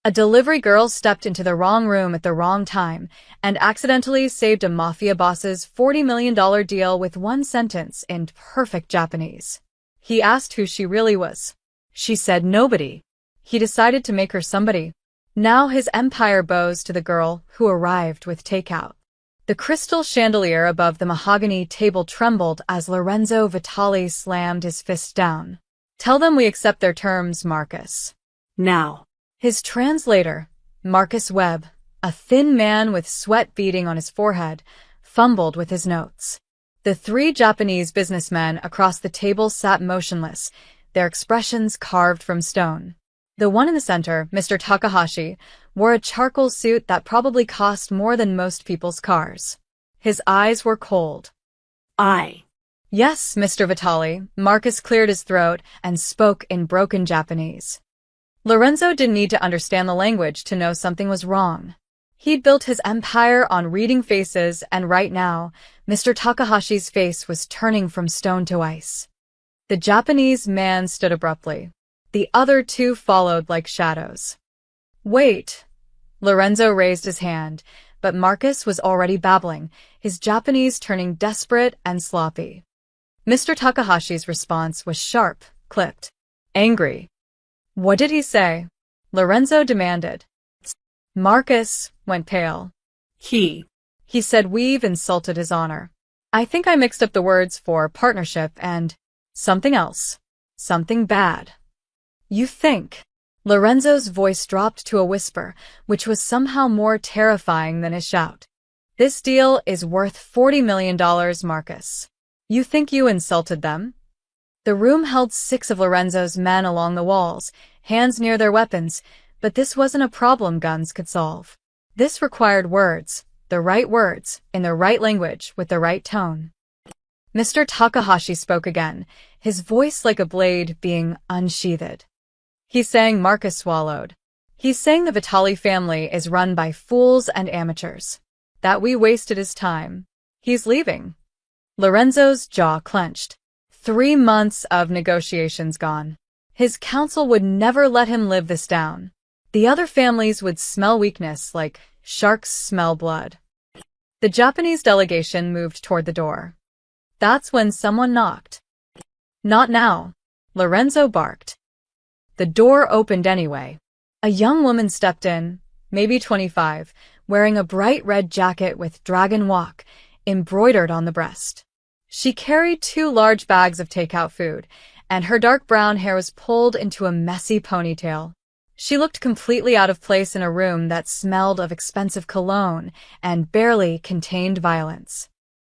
A delivery girl stepped into the wrong room at the wrong time and accidentally saved a Mafia boss's $40 million deal with one sentence in perfect Japanese. He asked who she really was. She said nobody. He decided to make her somebody. Now his empire bows to the girl who arrived with takeout. The crystal chandelier above the mahogany table trembled as Lorenzo Vitali slammed his fist down. Tell them we accept their terms, Marcus. Now. His translator, Marcus Webb, a thin man with sweat beading on his forehead, fumbled with his notes. The three Japanese businessmen across the table sat motionless, their expressions carved from stone. The one in the center, Mr. Takahashi, wore a charcoal suit that probably cost more than most people's cars. His eyes were cold. Yes, Mr. Vitali. Marcus cleared his throat and spoke in broken Japanese. Lorenzo didn't need to understand the language to know something was wrong. He'd built his empire on reading faces, and right now, Mr. Takahashi's face was turning from stone to ice. The Japanese man stood abruptly. The other two followed like shadows. Wait. Lorenzo raised his hand, but Marcus was already babbling, his Japanese turning desperate and sloppy. Mr. Takahashi's response was sharp, clipped, angry. What did he say? Lorenzo demanded. Marcus went pale. He said we've insulted his honor. I think I mixed up the words for partnership and something else. Something bad. You think? Lorenzo's voice dropped to a whisper, which was somehow more terrifying than his shout. This deal is worth $40 million, Marcus. You think you insulted them? The room held 6 of Lorenzo's men along the walls, hands near their weapons, but this wasn't a problem guns could solve. This required words, the right words, in the right language, with the right tone. Mr. Takahashi spoke again, his voice like a blade being unsheathed. He's saying Marcus swallowed. He's saying the Vitali family is run by fools and amateurs. That we wasted his time. He's leaving. Lorenzo's jaw clenched. 3 months of negotiations gone. His council would never let him live this down. The other families would smell weakness like sharks smell blood. The Japanese delegation moved toward the door. That's when someone knocked. Not now, Lorenzo barked. The door opened anyway. A young woman stepped in, maybe 25, wearing a bright red jacket with dragon walk embroidered on the breast. She carried 2 large bags of takeout food, and her dark brown hair was pulled into a messy ponytail. She looked completely out of place in a room that smelled of expensive cologne and barely contained violence.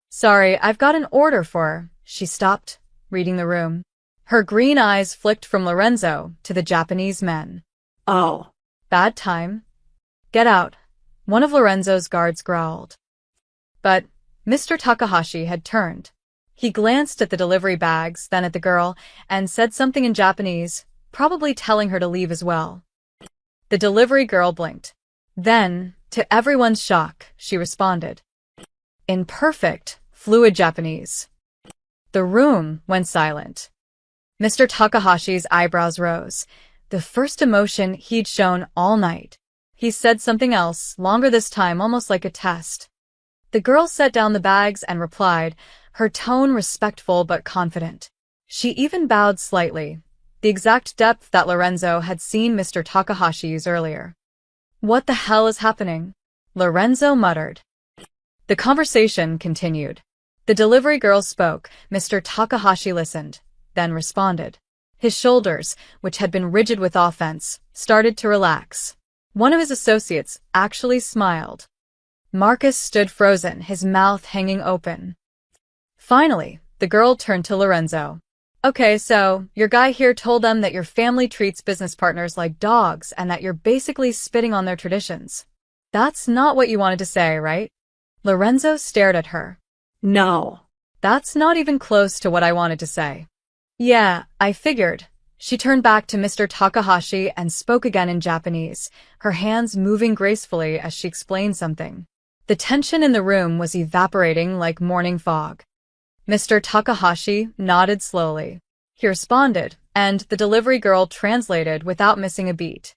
Sorry, I've got an order for her. She stopped, reading the room. Her green eyes flicked from Lorenzo to the Japanese men. Oh. Bad time. Get out. One of Lorenzo's guards growled. But Mr. Takahashi had turned. He glanced at the delivery bags, then at the girl, and said something in Japanese, probably telling her to leave as well. The delivery girl blinked. Then, to everyone's shock, she responded. In perfect, fluid Japanese. The room went silent. Mr. Takahashi's eyebrows rose, the first emotion he'd shown all night. He said something else, longer this time, almost like a test. The girl set down the bags and replied, her tone respectful but confident. She even bowed slightly, the exact depth that Lorenzo had seen Mr. Takahashi use earlier. What the hell is happening? Lorenzo muttered. The conversation continued. The delivery girl spoke. Mr. Takahashi listened, then responded. His shoulders, which had been rigid with offense, started to relax. One of his associates actually smiled. Marcus stood frozen, his mouth hanging open. Finally, the girl turned to Lorenzo. Okay, so, your guy here told them that your family treats business partners like dogs and that you're basically spitting on their traditions. That's not what you wanted to say, right? Lorenzo stared at her. No. That's not even close to what I wanted to say. Yeah, I figured. She turned back to Mr. Takahashi and spoke again in Japanese, her hands moving gracefully as she explained something. The tension in the room was evaporating like morning fog. Mr. Takahashi nodded slowly. He responded, and the delivery girl translated without missing a beat.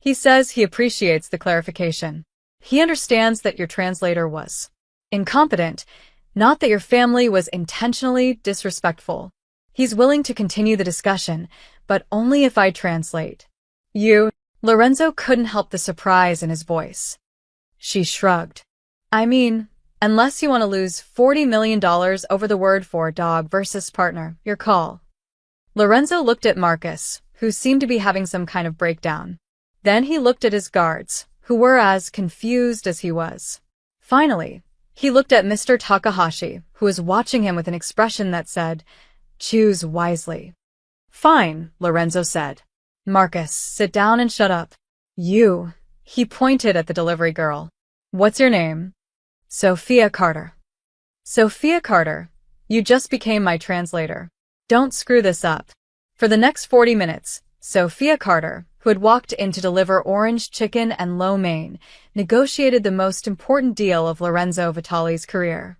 He says he appreciates the clarification. He understands that your translator was incompetent, not that your family was intentionally disrespectful. He's willing to continue the discussion, but only if I translate. You. Lorenzo couldn't help the surprise in his voice. She shrugged. I mean, unless you want to lose $40 million over the word for dog versus partner, your call. Lorenzo looked at Marcus, who seemed to be having some kind of breakdown. Then he looked at his guards, who were as confused as he was. Finally, he looked at Mr. Takahashi, who was watching him with an expression that said, "Choose wisely." Fine, Lorenzo said. Marcus, sit down and shut up. You. He pointed at the delivery girl. What's your name? Sophia Carter. Sophia Carter, you just became my translator. Don't screw this up. For the next 40 minutes, Sophia Carter, who had walked in to deliver orange chicken and lo mein, negotiated the most important deal of Lorenzo Vitali's career.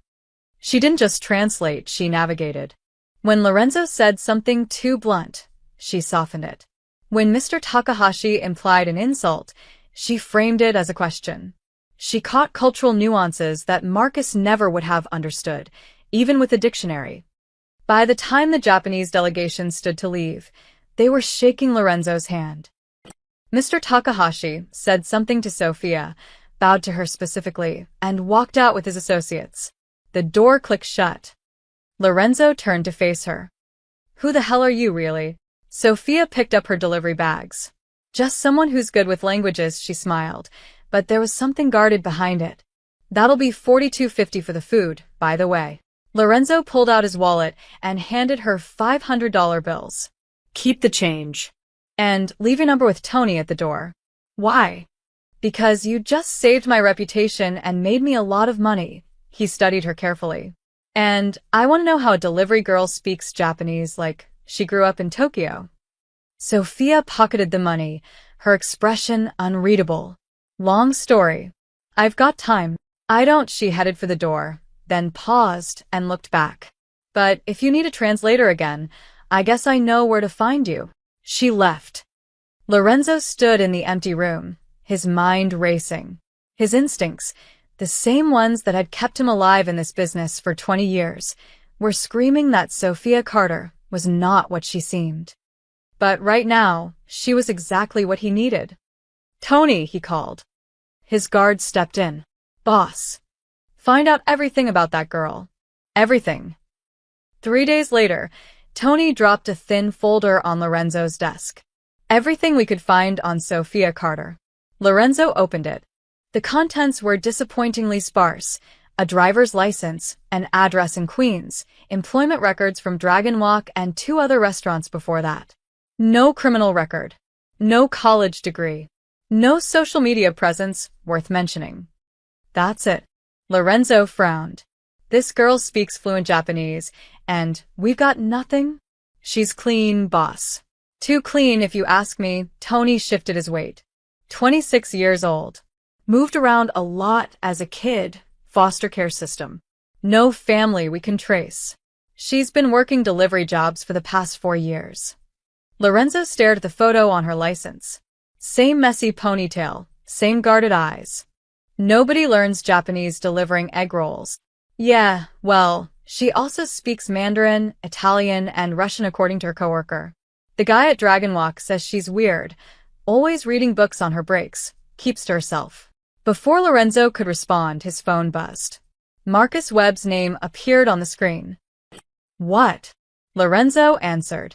She didn't just translate, she navigated. When Lorenzo said something too blunt, she softened it. When Mr. Takahashi implied an insult, she framed it as a question. She caught cultural nuances that Marcus never would have understood, even with a dictionary. By the time the Japanese delegation stood to leave, they were shaking Lorenzo's hand. Mr. Takahashi said something to Sophia, bowed to her specifically, and walked out with his associates. The door clicked shut. Lorenzo turned to face her. Who the hell are you, really? Sophia picked up her delivery bags. Just someone who's good with languages, she smiled, but there was something guarded behind it. That'll be $42.50 for the food, by the way. Lorenzo pulled out his wallet and handed her $500 bills. Keep the change. And leave your number with Tony at the door. Why? Because you just saved my reputation and made me a lot of money. He studied her carefully. And I want to know how a delivery girl speaks Japanese like she grew up in Tokyo. Sophia pocketed the money, her expression unreadable. Long story. I've got time. I don't. She headed for the door, then paused and looked back. But if you need a translator again, I guess I know where to find you. She left. Lorenzo stood in the empty room, his mind racing. His instincts, the same ones that had kept him alive in this business for 20 years, were screaming that Sophia Carter was not what she seemed. But right now, she was exactly what he needed. Tony, he called. His guard stepped in. Boss. Find out everything about that girl. Everything. 3 days later, Tony dropped a thin folder on Lorenzo's desk. Everything we could find on Sophia Carter. Lorenzo opened it. The contents were disappointingly sparse. A driver's license, an address in Queens, employment records from Dragon Walk and 2 other restaurants before that. No criminal record. No college degree. No social media presence worth mentioning. That's it. Lorenzo frowned. This girl speaks fluent Japanese, and we've got nothing? She's clean, boss. Too clean if you ask me. Tony shifted his weight. 26 years old. Moved around a lot as a kid. Foster care system. No family we can trace. She's been working delivery jobs for the past 4 years. Lorenzo stared at the photo on her license. Same messy ponytail, same guarded eyes. Nobody learns Japanese delivering egg rolls. Yeah, well, she also speaks Mandarin, Italian, and Russian according to her coworker. The guy at Dragon Walk says she's weird, always reading books on her breaks, keeps to herself. Before Lorenzo could respond, his phone buzzed. Marcus Webb's name appeared on the screen. What? Lorenzo answered.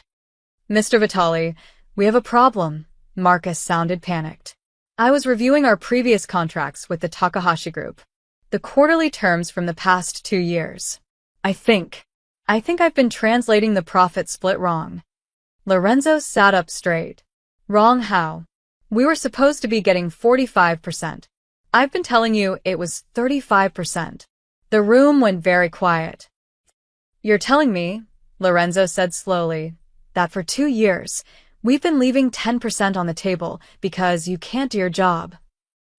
Mr. Vitali, we have a problem. Marcus sounded panicked. I was reviewing our previous contracts with the Takahashi Group. The quarterly terms from the past 2 years. I think I've been translating the profit split wrong. Lorenzo sat up straight. Wrong how? We were supposed to be getting 45%. I've been telling you it was 35%. The room went very quiet. You're telling me, Lorenzo said slowly, that for 2 years, we've been leaving 10% on the table because you can't do your job.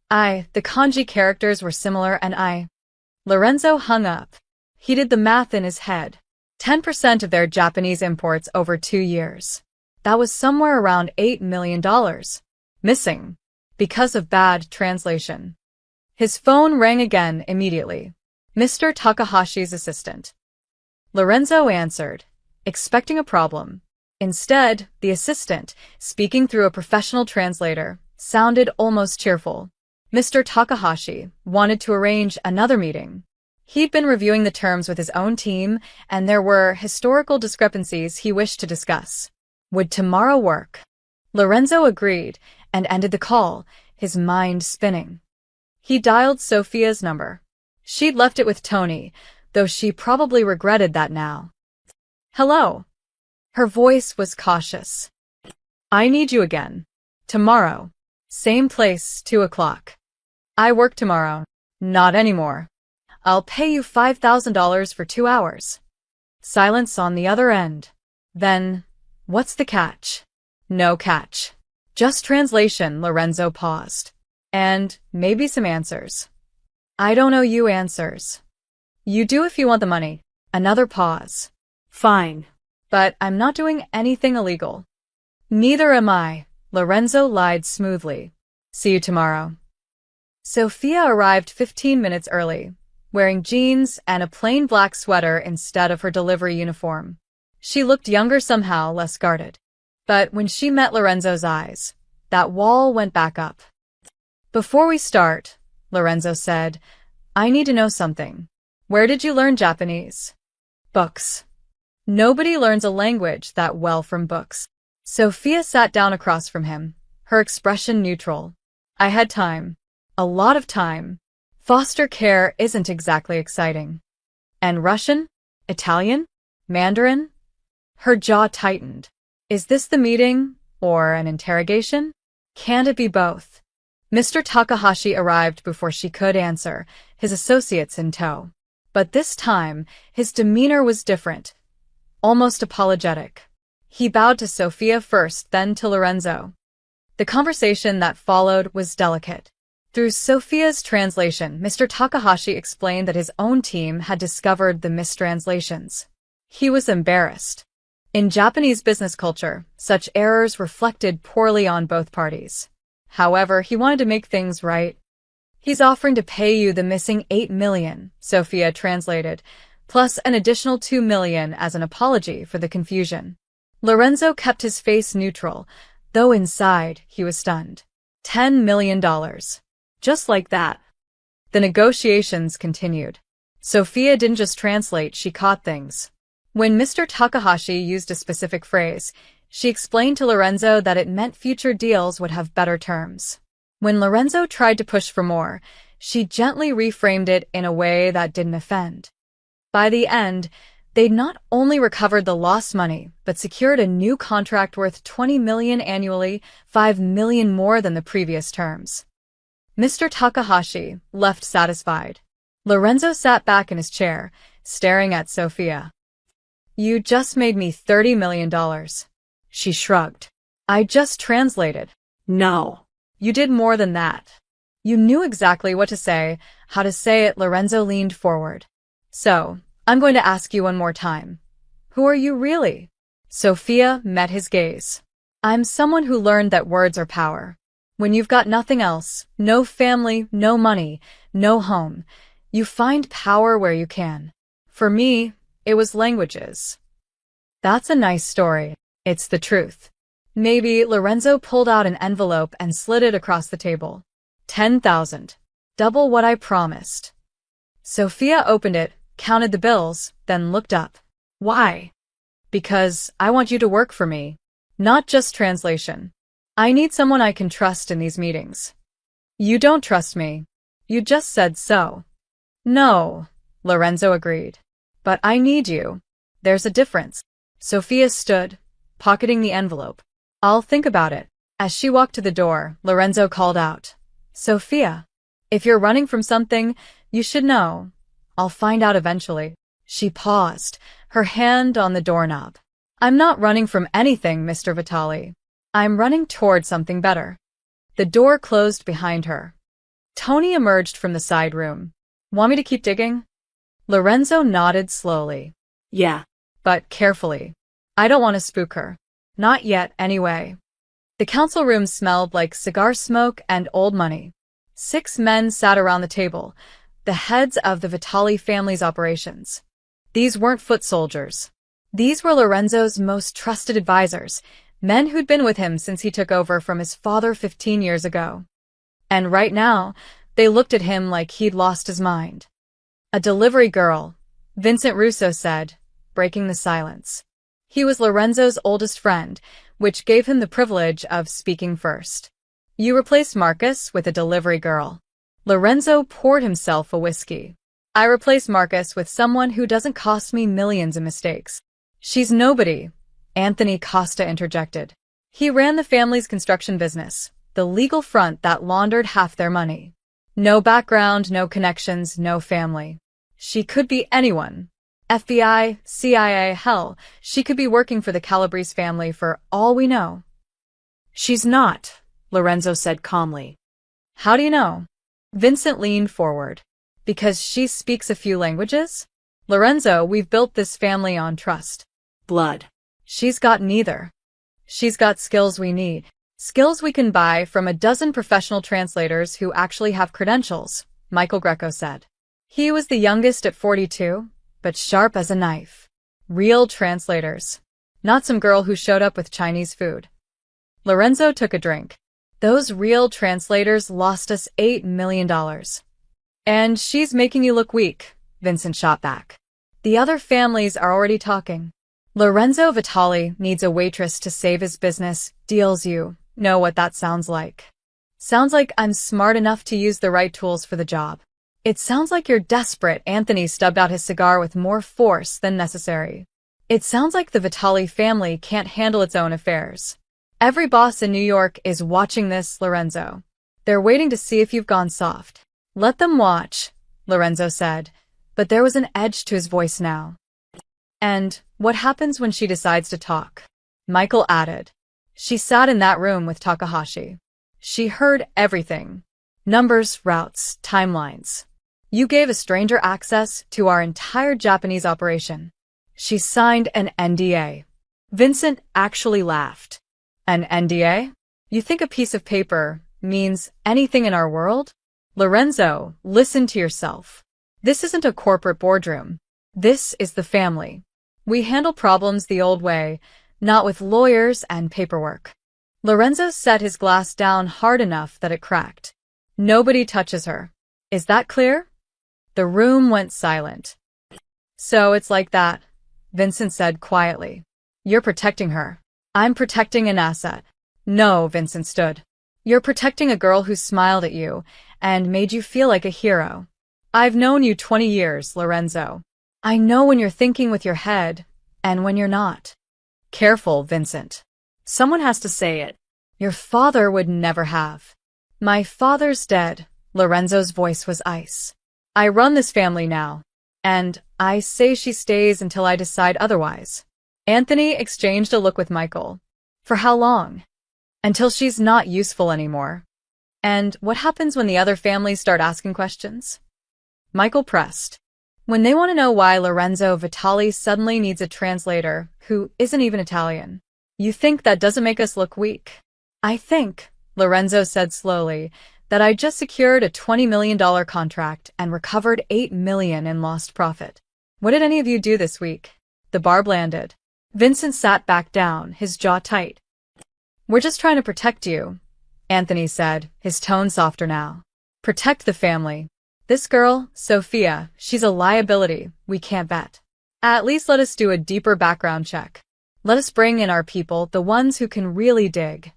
The kanji characters were similar and Lorenzo hung up. He did the math in his head. 10% of their Japanese imports over 2 years. That was somewhere around $8 million. Missing. because of bad translation. His phone rang again immediately. Mr. Takahashi's assistant. Lorenzo answered, expecting a problem. Instead, the assistant, speaking through a professional translator, sounded almost cheerful. Mr. Takahashi wanted to arrange another meeting. He'd been reviewing the terms with his own team, and there were historical discrepancies he wished to discuss. Would tomorrow work? Lorenzo agreed and ended the call, his mind spinning. He dialed Sophia's number. She'd left it with Tony, though she probably regretted that now. Hello. Her voice was cautious. I need you again. Tomorrow. Same place, 2 o'clock. I work tomorrow. Not anymore. I'll pay you $5,000 for 2 hours. Silence on the other end. Then, what's the catch? No catch. Just translation, Lorenzo paused. And maybe some answers. I don't owe you answers. You do if you want the money. Another pause. Fine. But I'm not doing anything illegal. Neither am I, Lorenzo lied smoothly. See you tomorrow. Sophia arrived 15 minutes early, wearing jeans and a plain black sweater instead of her delivery uniform. She looked younger somehow, less guarded. But when she met Lorenzo's eyes, that wall went back up. Before we start, Lorenzo said, I need to know something. Where did you learn Japanese? Books. Nobody learns a language that well from books. Sophia sat down across from him, her expression neutral. I had time. A lot of time. Foster care isn't exactly exciting. And Russian? Italian? Mandarin? Her jaw tightened. Is this the meeting, or an interrogation? Can't it be both? Mr. Takahashi arrived before she could answer, his associates in tow. But this time, his demeanor was different. Almost apologetic. He bowed to Sophia first, then to Lorenzo. The conversation that followed was delicate. Through Sophia's translation, Mr. Takahashi explained that his own team had discovered the mistranslations. He was embarrassed. In Japanese business culture, such errors reflected poorly on both parties. However, he wanted to make things right. He's offering to pay you the missing $8 million, Sophia translated, plus an additional $2 million as an apology for the confusion. Lorenzo kept his face neutral, though inside he was stunned. $10 million. Just like that. The negotiations continued. Sophia didn't just translate, she caught things. When Mr. Takahashi used a specific phrase, she explained to Lorenzo that it meant future deals would have better terms. When Lorenzo tried to push for more, she gently reframed it in a way that didn't offend. By the end, they'd not only recovered the lost money, but secured a new contract worth $20 million annually, $5 million more than the previous terms. Mr. Takahashi left satisfied. Lorenzo sat back in his chair, staring at Sophia. You just made me $30 million. She shrugged. I just translated. No. You did more than that. You knew exactly what to say, how to say it. Lorenzo leaned forward. So, I'm going to ask you one more time. Who are you really? Sophia met his gaze. I'm someone who learned that words are power. When you've got nothing else, no family, no money, no home, you find power where you can. For me, it was languages. That's a nice story. It's the truth. Maybe. Lorenzo pulled out an envelope and slid it across the table. 10,000. Double what I promised. Sophia opened it, counted the bills, then looked up. Why? Because I want you to work for me. Not just translation. I need someone I can trust in these meetings. You don't trust me. You just said so. No, Lorenzo agreed. But I need you. There's a difference. Sophia stood, pocketing the envelope. I'll think about it. As she walked to the door, Lorenzo called out. Sophia, if you're running from something, you should know. I'll find out eventually. She paused, her hand on the doorknob. I'm not running from anything, Mr. Vitali. I'm running toward something better. The door closed behind her. Tony emerged from the side room. Want me to keep digging? Lorenzo nodded slowly. Yeah. But carefully. I don't want to spook her. Not yet, anyway. The council room smelled like cigar smoke and old money. 6 men sat around the table, the heads of the Vitali family's operations. These weren't foot soldiers. These were Lorenzo's most trusted advisors, men who'd been with him since he took over from his father 15 years ago. And right now, they looked at him like he'd lost his mind. A delivery girl, Vincent Russo said, breaking the silence. He was Lorenzo's oldest friend, which gave him the privilege of speaking first. You replaced Marcus with a delivery girl. Lorenzo poured himself a whiskey. I replaced Marcus with someone who doesn't cost me millions in mistakes. She's nobody, Anthony Costa interjected. He ran the family's construction business, the legal front that laundered half their money. No background, no connections, no family. She could be anyone. FBI, CIA, hell, she could be working for the Calabrese family for all we know. She's not, Lorenzo said calmly. How do you know? Vincent leaned forward. Because she speaks a few languages? Lorenzo, we've built this family on trust. Blood. She's got neither. She's got skills we need. Skills we can buy from a dozen professional translators who actually have credentials, Michael Greco said. He was the youngest at 42, but sharp as a knife. Real translators. Not some girl who showed up with Chinese food. Lorenzo took a drink. Those real translators lost us $8 million. And she's making you look weak, Vincent shot back. The other families are already talking. Lorenzo Vitali needs a waitress to save his business, deals. You know what that sounds like. Sounds like I'm smart enough to use the right tools for the job. It sounds like you're desperate. Anthony stubbed out his cigar with more force than necessary. It sounds like the Vitali family can't handle its own affairs. Every boss in New York is watching this, Lorenzo. They're waiting to see if you've gone soft. Let them watch, Lorenzo said, but there was an edge to his voice now. And what happens when she decides to talk? Michael added. She sat in that room with Takahashi. She heard everything. Numbers, routes, timelines. You gave a stranger access to our entire Japanese operation. She signed an NDA. Vincent actually laughed. An NDA? You think a piece of paper means anything in our world? Lorenzo, listen to yourself. This isn't a corporate boardroom. This is the family. We handle problems the old way, not with lawyers and paperwork. Lorenzo set his glass down hard enough that it cracked. Nobody touches her. Is that clear? The room went silent. So it's like that, Vincent said quietly. You're protecting her. I'm protecting an asset. No, Vincent stood. You're protecting a girl who smiled at you and made you feel like a hero. I've known you 20 years, Lorenzo. I know when you're thinking with your head and when you're not. Careful, Vincent. Someone has to say it. Your father would never have. My father's dead. Lorenzo's voice was ice. I run this family now, and I say she stays until I decide otherwise. Anthony exchanged a look with Michael. For how long? Until she's not useful anymore. And what happens when the other families start asking questions? Michael pressed. When they want to know why Lorenzo Vitali suddenly needs a translator who isn't even Italian. You think that doesn't make us look weak? I think, Lorenzo said slowly, that I just secured a $20 million contract and recovered $8 million in lost profit. What did any of you do this week? The barb landed. Vincent sat back down, his jaw tight. We're just trying to protect you, Anthony said, his tone softer now. Protect the family. This girl, Sophia, she's a liability we can't bet. At least let us do a deeper background check. Let us bring in our people, the ones who can really dig.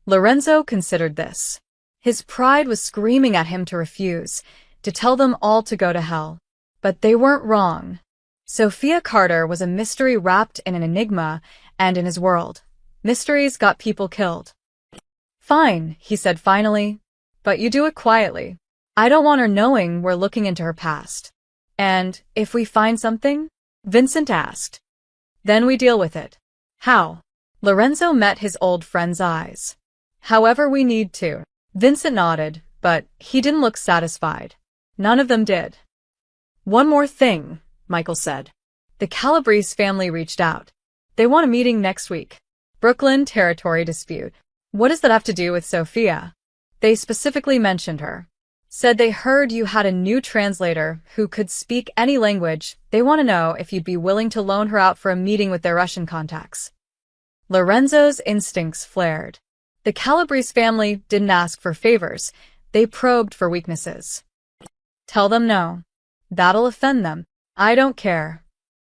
Lorenzo considered this. His pride was screaming at him to refuse, to tell them all to go to hell. But they weren't wrong. Sophia Carter was a mystery wrapped in an enigma, and in his world, mysteries got people killed. Fine, he said finally, but you do it quietly. I don't want her knowing we're looking into her past. And if we find something? Vincent asked. Then we deal with it. How? Lorenzo met his old friend's eyes. However we need to. Vincent nodded, but he didn't look satisfied. None of them did. One more thing, Michael said. The Calabrese family reached out. They want a meeting next week. Brooklyn territory dispute. What does that have to do with Sophia? They specifically mentioned her. Said they heard you had a new translator who could speak any language. They want to know if you'd be willing to loan her out for a meeting with their Russian contacts. Lorenzo's instincts flared. The Calabrese family didn't ask for favors. They probed for weaknesses. Tell them no. That'll offend them. I don't care.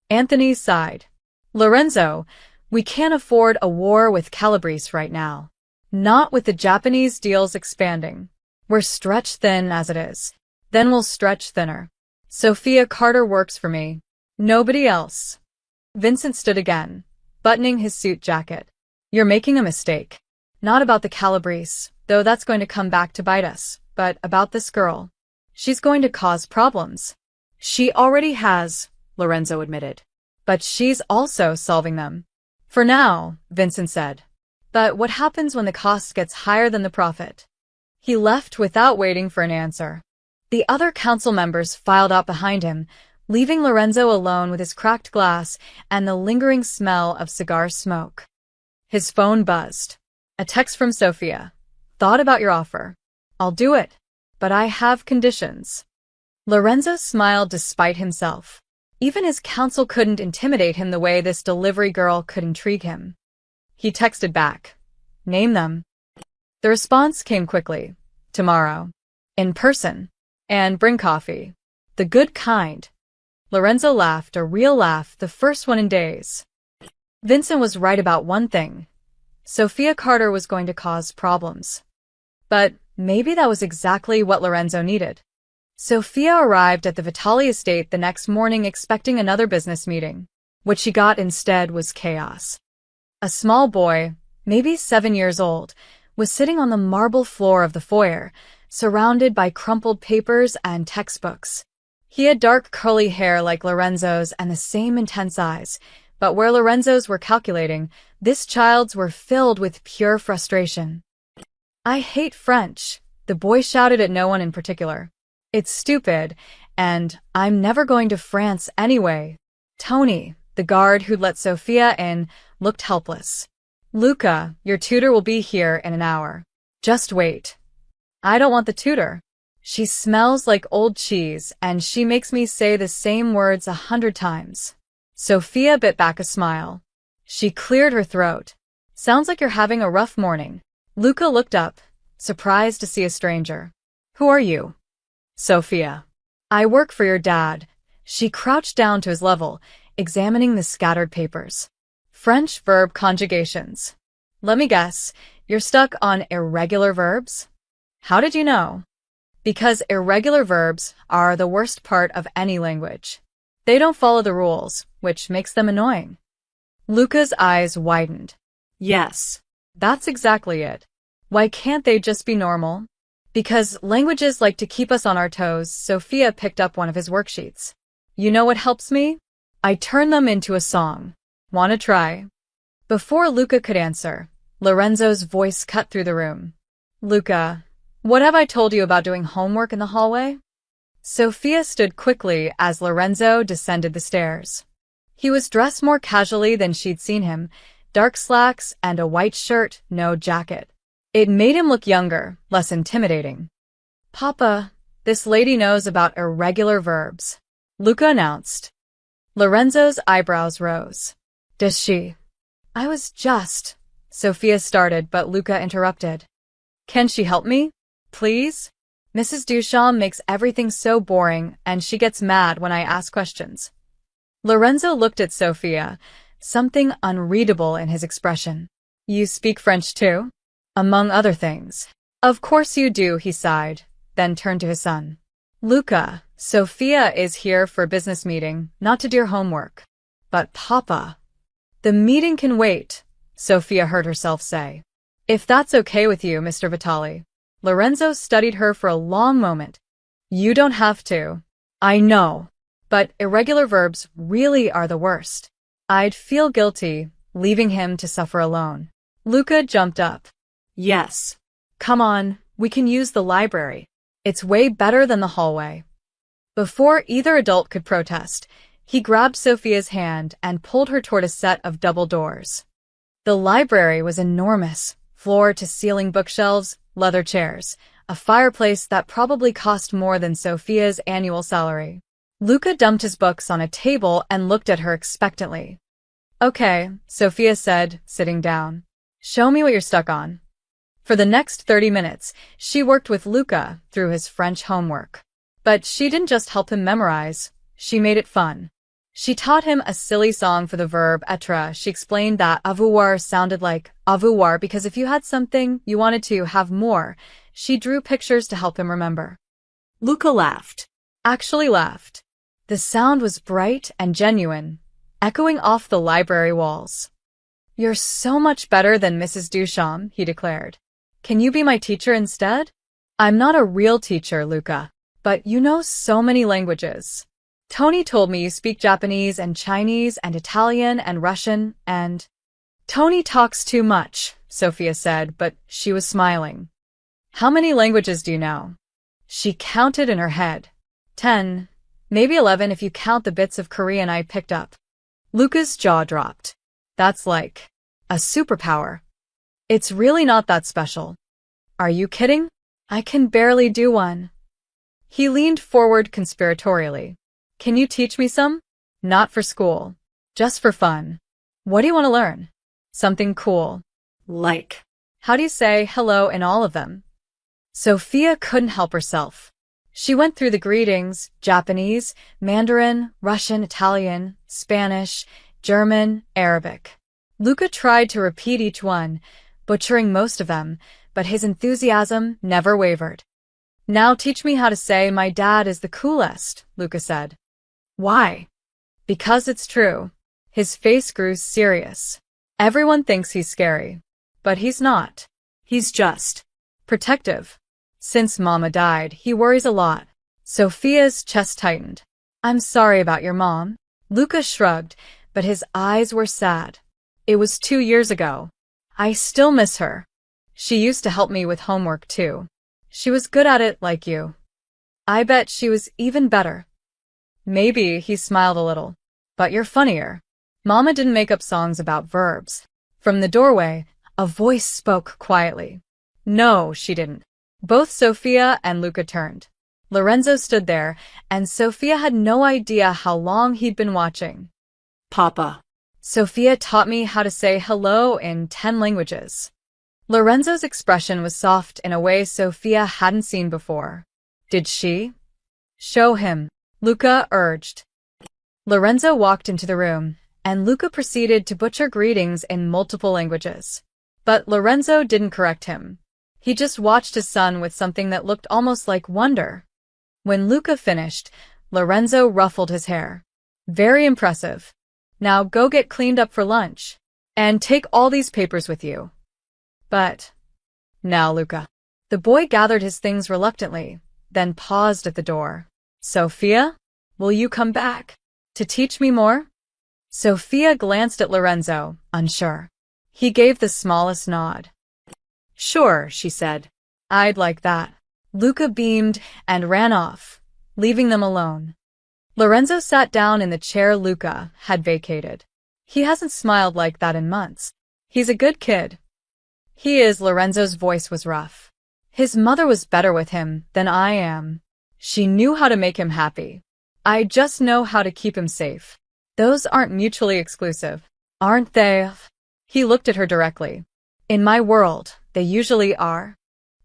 Anthony sighed. Lorenzo, we can't afford a war with Calabrese right now. Not with the Japanese deals expanding. We're stretched thin as it is. Then we'll stretch thinner. Sophia Carter works for me. Nobody else. Vincent stood again, buttoning his suit jacket. You're making a mistake. Not about the Calabrese, though that's going to come back to bite us, but about this girl. She's going to cause problems. She already has, Lorenzo admitted. But she's also solving them. For now, Vincent said. But what happens when the cost gets higher than the profit? He left without waiting for an answer. The other council members filed out behind him, leaving Lorenzo alone with his cracked glass and the lingering smell of cigar smoke. His phone buzzed. A text from Sophia. Thought about your offer. I'll do it, but I have conditions. Lorenzo smiled despite himself. Even his counsel couldn't intimidate him the way this delivery girl could intrigue him. He texted back. Name them. The response came quickly. Tomorrow. In person. And bring coffee. The good kind. Lorenzo laughed, a real laugh, the first one in days. Vincent was right about one thing. Sophia Carter was going to cause problems. But maybe that was exactly what Lorenzo needed. Sophia arrived at the Vitali estate the next morning expecting another business meeting. What she got instead was chaos. A small boy, maybe 7 years old, was sitting on the marble floor of the foyer, surrounded by crumpled papers and textbooks. He had dark curly hair like Lorenzo's and the same intense eyes, but where Lorenzo's were calculating, this child's were filled with pure frustration. I hate French, the boy shouted at no one in particular. It's stupid, and I'm never going to France anyway. Tony, the guard who'd let Sophia in, looked helpless. Luca, your tutor will be here in an hour. Just wait. I don't want the tutor. She smells like old cheese, and she makes me say the same words 100 times. Sophia bit back a smile. She cleared her throat. Sounds like you're having a rough morning. Luca looked up, surprised to see a stranger. Who are you? Sophia. I work for your dad. She crouched down to his level, examining the scattered papers. French verb conjugations. Let me guess, you're stuck on irregular verbs? How did you know? Because irregular verbs are the worst part of any language. They don't follow the rules, which makes them annoying. Luca's eyes widened. Yes, that's exactly it. Why can't they just be normal? Because languages like to keep us on our toes. Sophia picked up one of his worksheets. You know what helps me? I turn them into a song. Wanna try? Before Luca could answer, Lorenzo's voice cut through the room. Luca, what have I told you about doing homework in the hallway? Sophia stood quickly as Lorenzo descended the stairs. He was dressed more casually than she'd seen him, dark slacks and a white shirt, no jacket. It made him look younger, less intimidating. Papa, this lady knows about irregular verbs, Luca announced. Lorenzo's eyebrows rose. Does she? I was just... Sophia started, but Luca interrupted. Can she help me? Please? Mrs. Duchamp makes everything so boring, and she gets mad when I ask questions. Lorenzo looked at Sophia, something unreadable in his expression. You speak French too? Among other things. Of course you do, he sighed, then turned to his son. Luca, Sophia is here for a business meeting, not to do your homework. But Papa... The meeting can wait, Sophia heard herself say. If that's okay with you, Mr. Vitali. Lorenzo studied her for a long moment. You don't have to. I know. But irregular verbs really are the worst. I'd feel guilty, leaving him to suffer alone. Luca jumped up. Yes. Come on, we can use the library. It's way better than the hallway. Before either adult could protest, he grabbed Sophia's hand and pulled her toward a set of double doors. The library was enormous, floor-to-ceiling bookshelves, leather chairs, a fireplace that probably cost more than Sophia's annual salary. Luca dumped his books on a table and looked at her expectantly. "Okay," Sophia said, sitting down. "Show me what you're stuck on." For the next 30 minutes, she worked with Luca through his French homework. But she didn't just help him memorize, she made it fun. She taught him a silly song for the verb être. She explained that avoir sounded like avoir because if you had something, you wanted to have more. She drew pictures to help him remember. Luca laughed. Actually laughed. The sound was bright and genuine, echoing off the library walls. "You're so much better than Mrs. Duchamp," he declared. "Can you be my teacher instead?" "I'm not a real teacher, Luca, but you know so many languages. Tony told me you speak Japanese and Chinese and Italian and Russian and—" "Tony talks too much," Sophia said, but she was smiling. "How many languages do you know?" She counted in her head. 10, maybe 11 if you count the bits of Korean I picked up. Luca's jaw dropped. "That's like a superpower." "It's really not that special." "Are you kidding? I can barely do one." He leaned forward conspiratorially. "Can you teach me some?" "Not for school. Just for fun." "What do you want to learn?" "Something cool." "Like, how do you say hello in all of them?" Sophia couldn't help herself. She went through the greetings: Japanese, Mandarin, Russian, Italian, Spanish, German, Arabic. Luca tried to repeat each one, butchering most of them, but his enthusiasm never wavered. "Now teach me how to say my dad is the coolest," Luca said. "Why?" "Because it's true." His face grew serious. "Everyone thinks he's scary, but he's not. He's just protective. Since Mama died, he worries a lot." Sophia's chest tightened. "I'm sorry about your mom." Luca shrugged, but his eyes were sad. "It was 2 years ago. I still miss her. She used to help me with homework too. She was good at it like you. I bet she was even better." "Maybe," he smiled a little. "But you're funnier." Mama didn't make up songs about verbs. From the doorway, a voice spoke quietly. No, she didn't. Both Sophia and Luca turned. Lorenzo stood there, and Sophia had no idea how long he'd been watching. "Papa." "Sophia taught me how to say hello in 10 languages." Lorenzo's expression was soft in a way Sophia hadn't seen before. "Did she?" "Show him," Luca urged. Lorenzo walked into the room, and Luca proceeded to butcher greetings in multiple languages. But Lorenzo didn't correct him. He just watched his son with something that looked almost like wonder. When Luca finished, Lorenzo ruffled his hair. "Very impressive. Now go get cleaned up for lunch. And take all these papers with you." "But—" "Now, Luca." The boy gathered his things reluctantly, then paused at the door. "Sophia, will you come back? To teach me more?" Sophia glanced at Lorenzo, unsure. He gave the smallest nod. "Sure," she said. "I'd like that." Luca beamed and ran off, leaving them alone. Lorenzo sat down in the chair Luca had vacated. He hasn't smiled like that in months. He's a good kid. He is. Lorenzo's voice was rough. His mother was better with him than I am. She knew how to make him happy. I just know how to keep him safe. Those aren't mutually exclusive, aren't they? He looked at her directly. In my world, they usually are.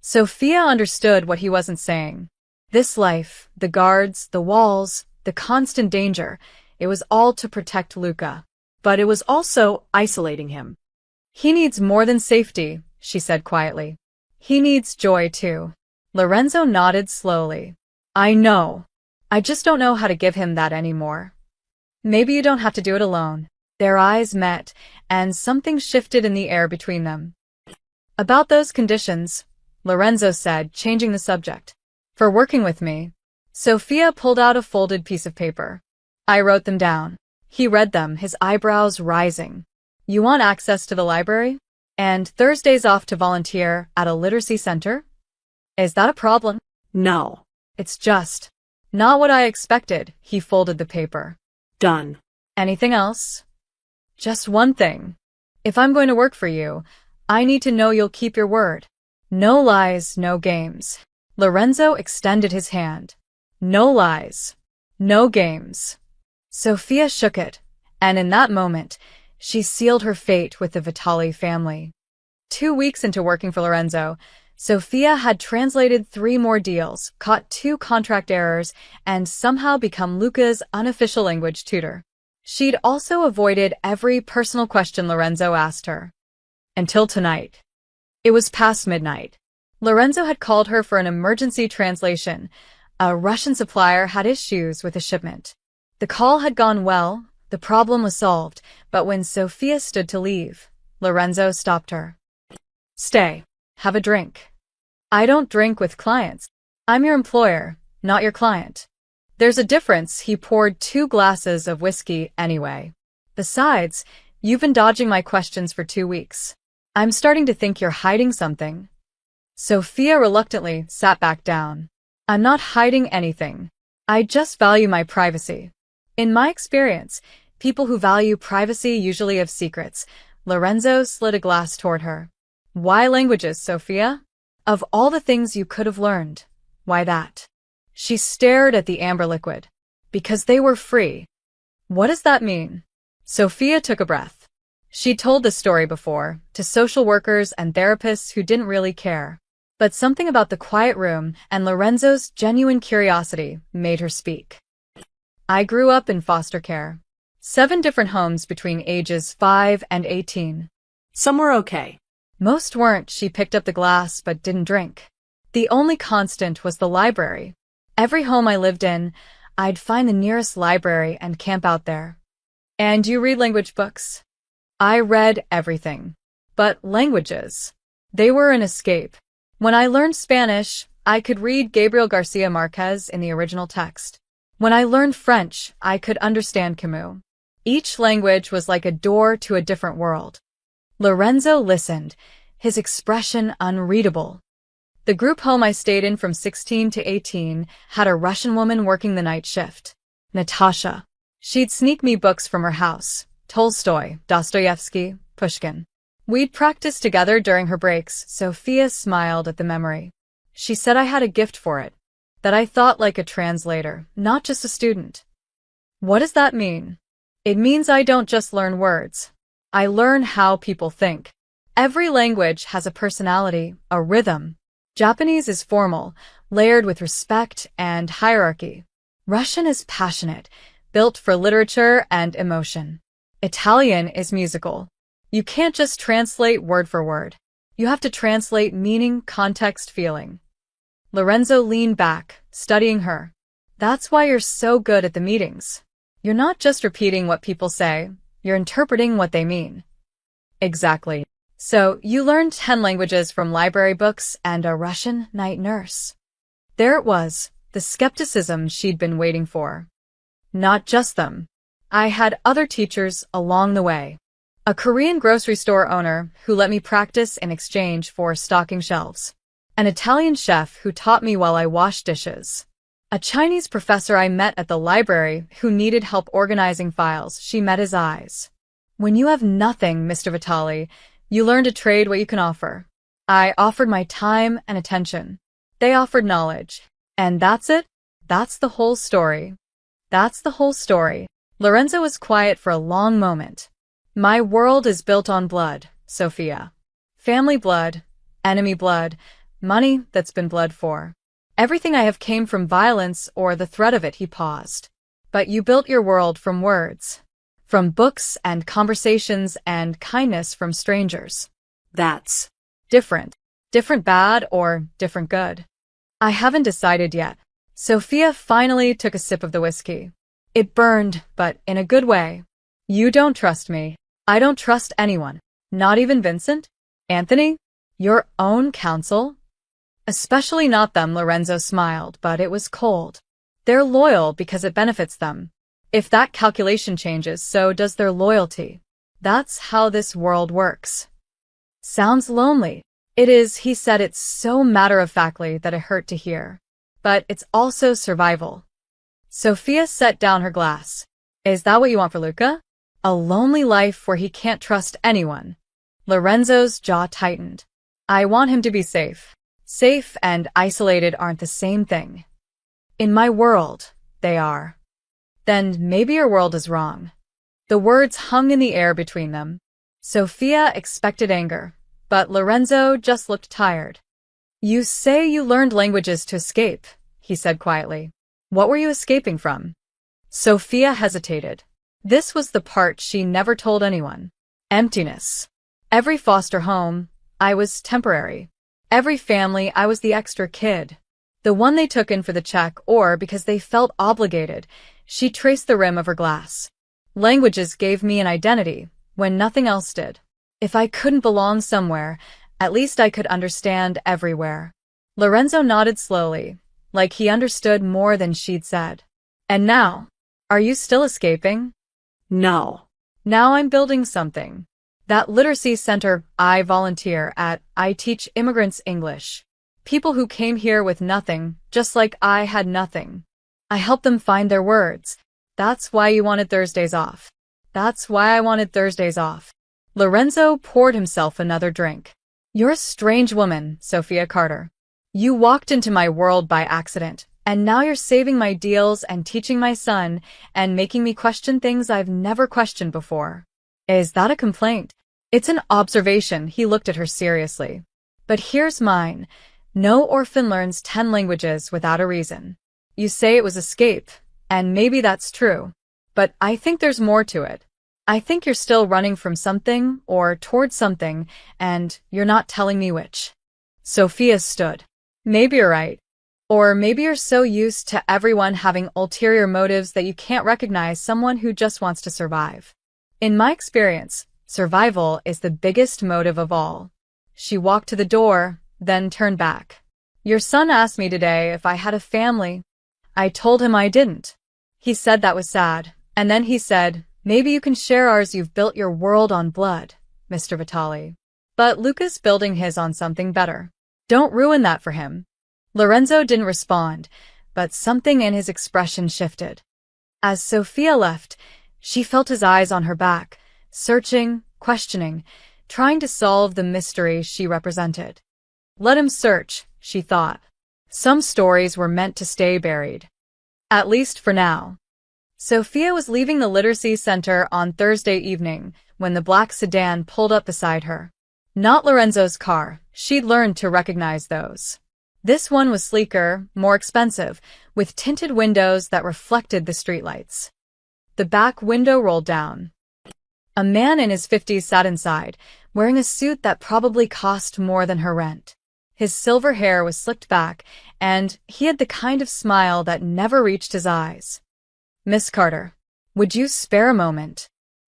Sophia understood what he wasn't saying. This life, the guards, the walls, the constant danger, it was all to protect Luca. But it was also isolating him. He needs more than safety, she said quietly. He needs joy too. Lorenzo nodded slowly. I know. I just don't know how to give him that anymore. Maybe you don't have to do it alone. Their eyes met, and something shifted in the air between them. About those conditions, Lorenzo said, changing the subject. For working with me. Sophia pulled out a folded piece of paper. I wrote them down. He read them, his eyebrows rising. You want access to the library? And Thursdays off to volunteer at a literacy center? Is that a problem? No. It's just not what I expected. He folded the paper. Done. Anything else? Just one thing. If I'm going to work for you, I need to know you'll keep your word. No lies, no games. Lorenzo extended his hand. No lies. No games. Sophia shook it, and in that moment, she sealed her fate with the Vitali family. 2 weeks into working for Lorenzo, Sophia had translated 3 more deals, caught 2 contract errors, and somehow become Luca's unofficial language tutor. She'd also avoided every personal question Lorenzo asked her. Until tonight. It was past midnight. Lorenzo had called her for an emergency translation. A Russian supplier had issues with a shipment. The call had gone well, the problem was solved, but when Sophia stood to leave, Lorenzo stopped her. Stay. Have a drink. I don't drink with clients. I'm your employer, not your client. There's a difference. He poured 2 glasses of whiskey anyway. Besides, you've been dodging my questions for 2 weeks. I'm starting to think you're hiding something. Sophia reluctantly sat back down. I'm not hiding anything. I just value my privacy. In my experience, people who value privacy usually have secrets. Lorenzo slid a glass toward her. Why languages, Sophia? Of all the things you could have learned, why that? She stared at the amber liquid. Because they were free. What does that mean? Sophia took a breath. She'd told this story before, to social workers and therapists who didn't really care. But something about the quiet room and Lorenzo's genuine curiosity made her speak. I grew up in foster care. 7 different homes between ages 5 and 18. Some were okay. Most weren't. She picked up the glass but didn't drink. The only constant was the library. Every home I lived in, I'd find the nearest library and camp out there. And you read language books? I read everything. But languages. They were an escape. When I learned Spanish, I could read Gabriel Garcia Marquez in the original text. When I learned French, I could understand Camus. Each language was like a door to a different world. Lorenzo listened, his expression unreadable. The group home I stayed in from 16 to 18 had a Russian woman working the night shift. Natasha. She'd sneak me books from her house. Tolstoy, Dostoevsky, Pushkin. We'd practice together during her breaks. Sophia smiled at the memory. She said I had a gift for it. That I thought like a translator, not just a student. What does that mean? It means I don't just learn words. I learn how people think. Every language has a personality, a rhythm. Japanese is formal, layered with respect and hierarchy. Russian is passionate, built for literature and emotion. Italian is musical. You can't just translate word for word. You have to translate meaning, context, feeling. Lorenzo leaned back, studying her. That's why you're so good at the meetings. You're not just repeating what people say, you're interpreting what they mean. Exactly. So, you learned 10 languages from library books and a Russian night nurse. There it was, the skepticism she'd been waiting for. Not just them. I had other teachers along the way. A Korean grocery store owner who let me practice in exchange for stocking shelves. An Italian chef who taught me while I washed dishes. A Chinese professor I met at the library who needed help organizing files. She met his eyes. When you have nothing, Mr. Vitali, you learn to trade what you can offer. I offered my time and attention. They offered knowledge. And that's it? That's the whole story. That's the whole story. Lorenzo was quiet for a long moment. My world is built on blood, Sophia. Family blood, enemy blood, money that's been bled for. Everything I have came from violence or the threat of it. He paused. But you built your world from words. From books and conversations and kindness from strangers. That's different. Different bad or different good. I haven't decided yet. Sophia finally took a sip of the whiskey. It burned, but in a good way. You don't trust me. I don't trust anyone. Not even Vincent? Anthony? Your own counsel? Especially not them. Lorenzo smiled, but it was cold. They're loyal because it benefits them. If that calculation changes, so does their loyalty. That's how this world works. Sounds lonely. It is, he said it so matter-of-factly that it hurt to hear. But it's also survival. Sophia set down her glass. Is that what you want for Luca? A lonely life where he can't trust anyone. Lorenzo's jaw tightened. I want him to be safe. Safe and isolated aren't the same thing. In my world, they are. Then maybe your world is wrong. The words hung in the air between them. Sophia expected anger, but Lorenzo just looked tired. You say you learned languages to escape, he said quietly. What were you escaping from? Sophia hesitated. This was the part she never told anyone. Emptiness. Every foster home, I was temporary. Every family, I was the extra kid. The one they took in for the check or because they felt obligated. She traced the rim of her glass. Languages gave me an identity, when nothing else did. If I couldn't belong somewhere, at least I could understand everywhere. Lorenzo nodded slowly, like he understood more than she'd said. And now, are you still escaping? No. Now I'm building something. That literacy center I volunteer at, I teach immigrants English. People who came here with nothing, just like I had nothing. I help them find their words. That's why you wanted Thursdays off. That's why I wanted Thursdays off. Lorenzo poured himself another drink. You're a strange woman, Sophia Carter. You walked into my world by accident, and now you're saving my deals and teaching my son and making me question things I've never questioned before. Is that a complaint? It's an observation. He looked at her seriously. But here's mine. No orphan learns 10 languages without a reason. You say it was escape, and maybe that's true. But I think there's more to it. I think you're still running from something or towards something, and you're not telling me which. Sophia stood. Maybe you're right. Or maybe you're so used to everyone having ulterior motives that you can't recognize someone who just wants to survive. In my experience, survival is the biggest motive of all. She walked to the door, then turned back. Your son asked me today if I had a family. I told him I didn't. He said that was sad, and then he said, maybe you can share ours. You've built your world on blood, Mr. Vitali. But Luca's building his on something better. Don't ruin that for him. Lorenzo didn't respond, but something in his expression shifted. As Sophia left, she felt his eyes on her back, searching, questioning, trying to solve the mystery she represented. Let him search, she thought. Some stories were meant to stay buried. At least for now. Sophia was leaving the literacy center on Thursday evening when the black sedan pulled up beside her. Not Lorenzo's car. She'd learned to recognize those. This one was sleeker, more expensive, with tinted windows that reflected the streetlights. The back window rolled down. A man in his 50s sat inside, wearing a suit that probably cost more than her rent. His silver hair was slicked back, and he had the kind of smile that never reached his eyes. Miss Carter, would you spare a moment?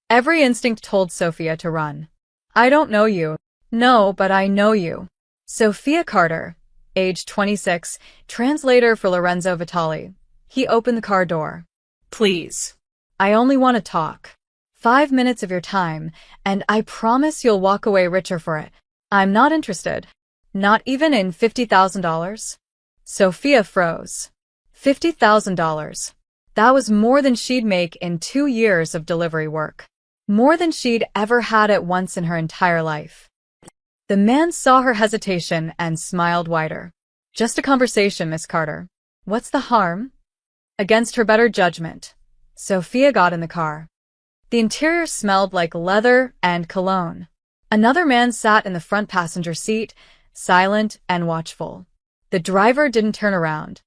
Every instinct told Sophia to run. I don't know you. No, but I know you. Sophia Carter, age 26, translator for Lorenzo Vitali. He opened the car door. Please. I only want to talk. 5 minutes of your time, and I promise you'll walk away richer for it. I'm not interested. Not even in $50,000? Sophia froze. $50,000. That was more than she'd make in 2 years of delivery work. More than she'd ever had at once in her entire life. The man saw her hesitation and smiled wider. Just a conversation, Miss Carter. What's the harm? Against her better judgment, Sophia got in the car. The interior smelled like leather and cologne. Another man sat in the front passenger seat, silent and watchful. The driver didn't turn around.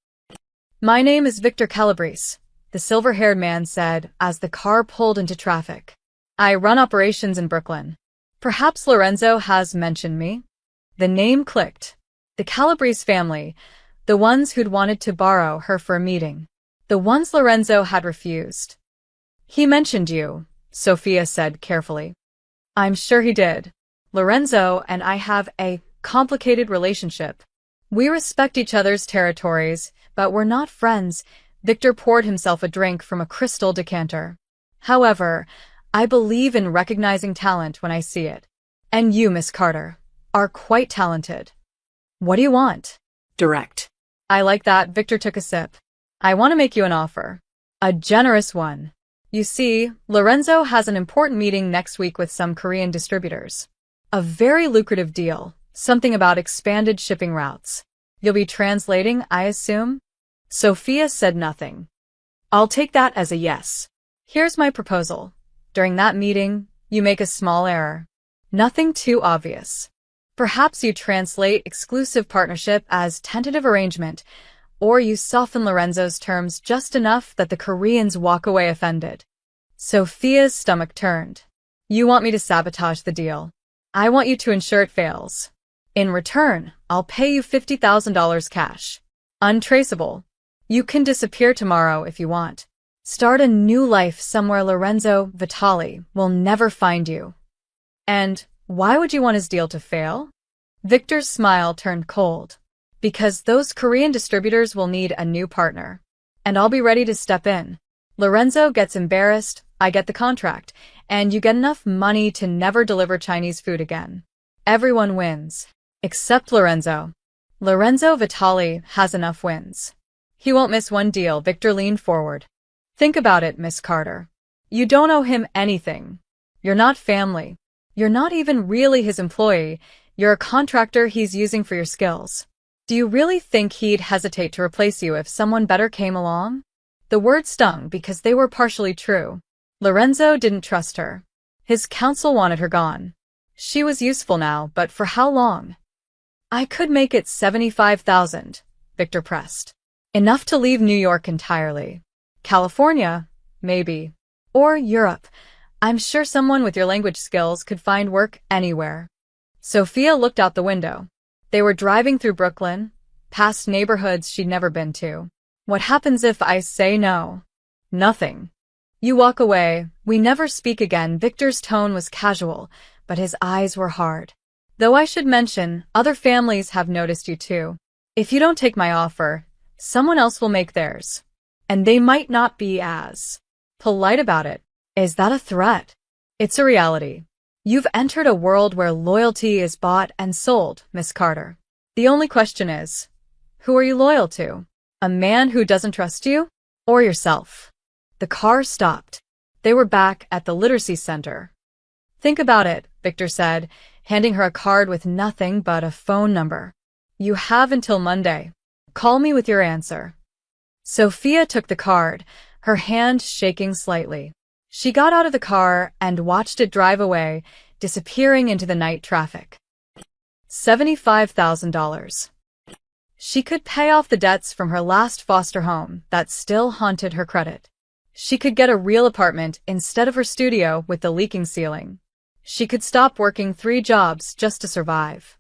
My name is Victor Calabrese, the silver-haired man said as the car pulled into traffic. I run operations in Brooklyn. Perhaps Lorenzo has mentioned me? The name clicked. The Calabrese family, the ones who'd wanted to borrow her for a meeting. The ones Lorenzo had refused. He mentioned you, Sophia said carefully. I'm sure he did. Lorenzo and I have a complicated relationship. We respect each other's territories, but we're not friends. Victor poured himself a drink from a crystal decanter. However, I believe in recognizing talent when I see it. And you, Miss Carter, are quite talented. What do you want? Direct. I like that. Victor took a sip. I want to make you an offer. A generous one. You see, Lorenzo has an important meeting next week with some Korean distributors. A very lucrative deal, something about expanded shipping routes. You'll be translating, I assume? Sophia said nothing. I'll take that as a yes. Here's my proposal. During that meeting, you make a small error. Nothing too obvious. Perhaps you translate exclusive partnership as tentative arrangement, or you soften Lorenzo's terms just enough that the Koreans walk away offended. Sophia's stomach turned. You want me to sabotage the deal. I want you to ensure it fails. In return, I'll pay you $50,000 cash. Untraceable. You can disappear tomorrow if you want. Start a new life somewhere Lorenzo Vitali will never find you. And why would you want his deal to fail? Victor's smile turned cold. Because those Korean distributors will need a new partner. And I'll be ready to step in. Lorenzo gets embarrassed, I get the contract, and you get enough money to never deliver Chinese food again. Everyone wins. Except Lorenzo. Lorenzo Vitali has enough wins. He won't miss one deal. Victor leaned forward. Think about it, Miss Carter. You don't owe him anything. You're not family. You're not even really his employee. You're a contractor he's using for your skills. Do you really think he'd hesitate to replace you if someone better came along? The words stung because they were partially true. Lorenzo didn't trust her. His counsel wanted her gone. She was useful now, but for how long? I could make it $75,000, Victor pressed. Enough to leave New York entirely. California, maybe. Or Europe. I'm sure someone with your language skills could find work anywhere. Sophia looked out the window. They were driving through Brooklyn, past neighborhoods she'd never been to. What happens if I say no? Nothing. You walk away, we never speak again. Victor's tone was casual, but his eyes were hard. Though I should mention, other families have noticed you too. If you don't take my offer, someone else will make theirs. And they might not be as polite about it. Is that a threat? It's a reality. You've entered a world where loyalty is bought and sold, Miss Carter. The only question is, who are you loyal to? A man who doesn't trust you? Or yourself? The car stopped. They were back at the literacy center. Think about it, Victor said, handing her a card with nothing but a phone number. You have until Monday. Call me with your answer. Sophia took the card, her hand shaking slightly. She got out of the car and watched it drive away, disappearing into the night traffic. $75,000. She could pay off the debts from her last foster home that still haunted her credit. She could get a real apartment instead of her studio with the leaking ceiling. She could stop working 3 jobs just to survive.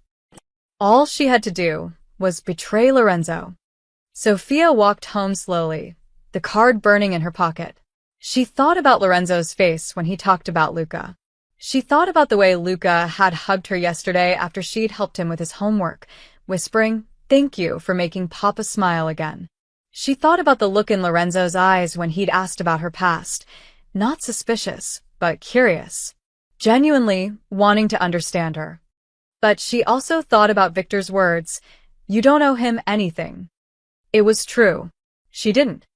All she had to do was betray Lorenzo. Sophia walked home slowly, the card burning in her pocket. She thought about Lorenzo's face when he talked about Luca. She thought about the way Luca had hugged her yesterday after she'd helped him with his homework, whispering, "Thank you for making Papa smile again." She thought about the look in Lorenzo's eyes when he'd asked about her past, not suspicious, but curious, genuinely wanting to understand her. But she also thought about Victor's words, "You don't owe him anything." It was true. She didn't.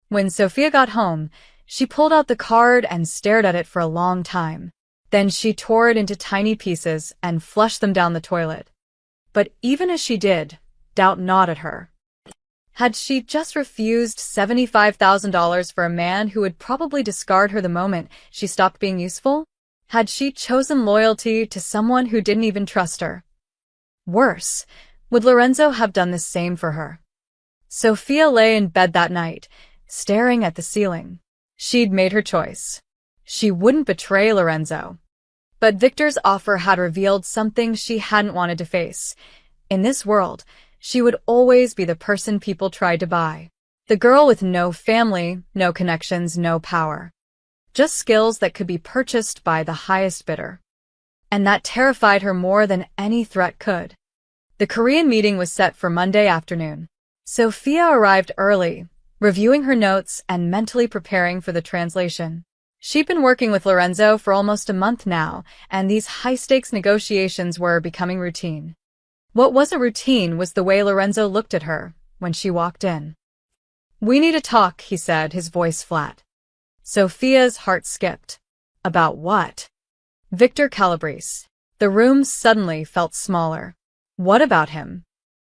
When Sophia got home, she pulled out the card and stared at it for a long time. Then she tore it into tiny pieces and flushed them down the toilet. But even as she did, doubt gnawed at her. Had she just refused $75,000 for a man who would probably discard her the moment she stopped being useful? Had she chosen loyalty to someone who didn't even trust her? Worse, would Lorenzo have done the same for her? Sophia lay in bed that night, staring at the ceiling. She'd made her choice. She wouldn't betray Lorenzo. But Victor's offer had revealed something she hadn't wanted to face. In this world, she would always be the person people tried to buy. The girl with no family, no connections, no power. Just skills that could be purchased by the highest bidder. And that terrified her more than any threat could. The Korean meeting was set for Monday afternoon. Sophia arrived early, reviewing her notes and mentally preparing for the translation. She'd been working with Lorenzo for almost a month now, and these high-stakes negotiations were becoming routine. What wasn't routine was the way Lorenzo looked at her when she walked in. "We need to talk," he said, his voice flat. Sophia's heart skipped. About what? Victor Calabrese. The room suddenly felt smaller. What about him?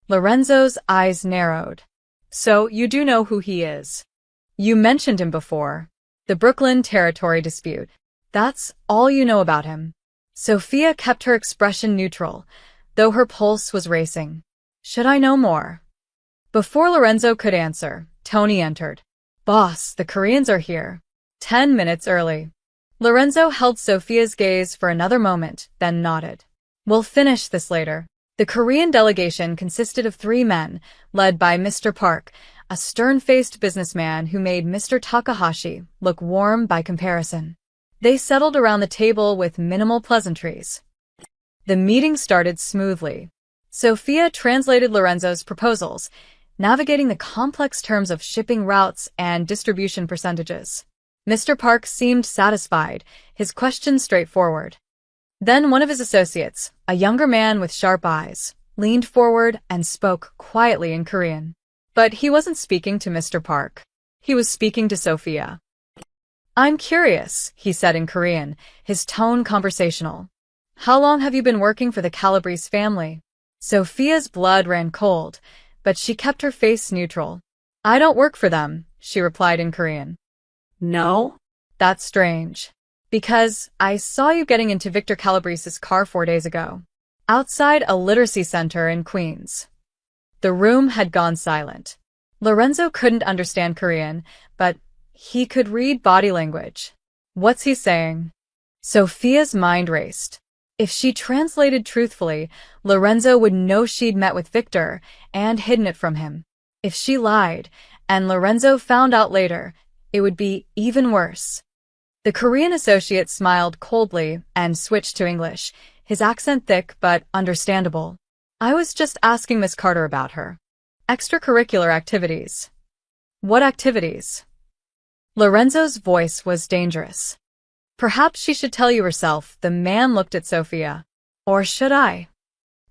Lorenzo's eyes narrowed. So, you do know who he is. You mentioned him before. The Brooklyn territory dispute. That's all you know about him. Sophia kept her expression neutral, though her pulse was racing. Should I know more? Before Lorenzo could answer, Tony entered. Boss, the Koreans are here. 10 minutes early. Lorenzo held Sophia's gaze for another moment, then nodded. We'll finish this later. The Korean delegation consisted of 3 men, led by Mr. Park, a stern-faced businessman who made Mr. Takahashi look warm by comparison. They settled around the table with minimal pleasantries. The meeting started smoothly. Sophia translated Lorenzo's proposals, navigating the complex terms of shipping routes and distribution percentages. Mr. Park seemed satisfied, his questions straightforward. Then one of his associates, a younger man with sharp eyes, leaned forward and spoke quietly in Korean. But he wasn't speaking to Mr. Park. He was speaking to Sophia. I'm curious, he said in Korean, his tone conversational. How long have you been working for the Calabrese family? Sophia's blood ran cold, but she kept her face neutral. I don't work for them, she replied in Korean. No? That's strange. Because I saw you getting into Victor Calabrese's car 4 days ago. Outside a literacy center in Queens. The room had gone silent. Lorenzo couldn't understand Korean, but he could read body language. What's he saying? Sophia's mind raced. If she translated truthfully, Lorenzo would know she'd met with Victor and hidden it from him. If she lied, and Lorenzo found out later, it would be even worse. The Korean associate smiled coldly and switched to English, his accent thick but understandable. I was just asking Miss Carter about her extracurricular activities. What activities? Lorenzo's voice was dangerous. Perhaps she should tell you herself, the man looked at Sophia. Or should I?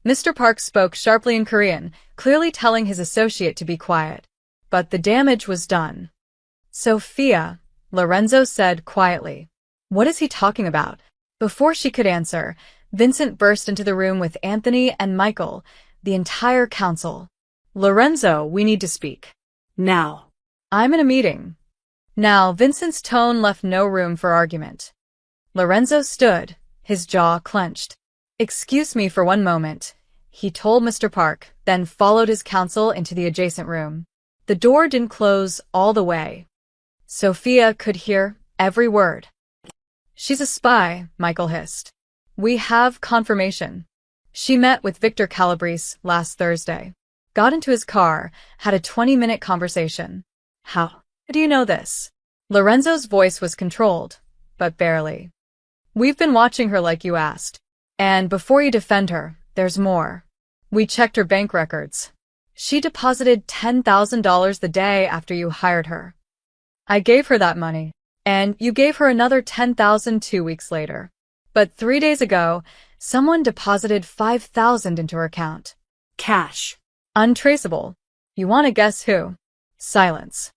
Mr. Park spoke sharply in Korean, clearly telling his associate to be quiet. But the damage was done. Sophia, Lorenzo said quietly. What is he talking about? Before she could answer, Vincent burst into the room with Anthony and Michael, the entire council. Lorenzo, we need to speak. Now. I'm in a meeting. Now, Vincent's tone left no room for argument. Lorenzo stood, his jaw clenched. Excuse me for one moment, he told Mr. Park, then followed his counsel into the adjacent room. The door didn't close all the way. Sophia could hear every word. She's a spy, Michael hissed. We have confirmation. She met with Victor Calabrese last Thursday. Got into his car, had a 20-minute conversation. How do you know this? Lorenzo's voice was controlled, but barely. We've been watching her like you asked. And before you defend her, there's more. We checked her bank records. She deposited $10,000 the day after you hired her. I gave her that money, and you gave her another $10,000 2 weeks later. But 3 days ago, someone deposited $5,000 into her account. Cash. Untraceable. You want to guess who? Silence.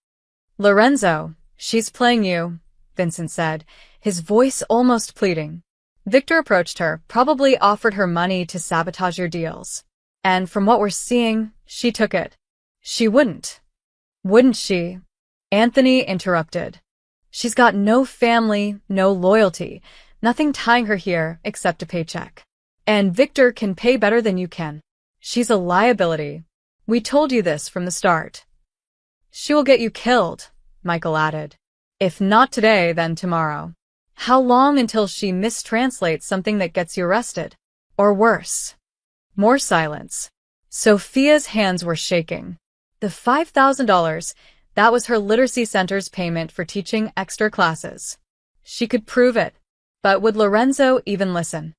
Lorenzo, she's playing you, Vincent said, his voice almost pleading. Victor approached her, probably offered her money to sabotage your deals. And from what we're seeing, she took it. She wouldn't. Wouldn't she? Anthony interrupted. She's got no family, no loyalty, nothing tying her here except a paycheck. And Victor can pay better than you can. She's a liability. We told you this from the start. She will get you killed, Michael added. If not today, then tomorrow. How long until she mistranslates something that gets you arrested? Or worse? More silence. Sophia's hands were shaking. The $5,000, that was her literacy center's payment for teaching extra classes. She could prove it. But would Lorenzo even listen?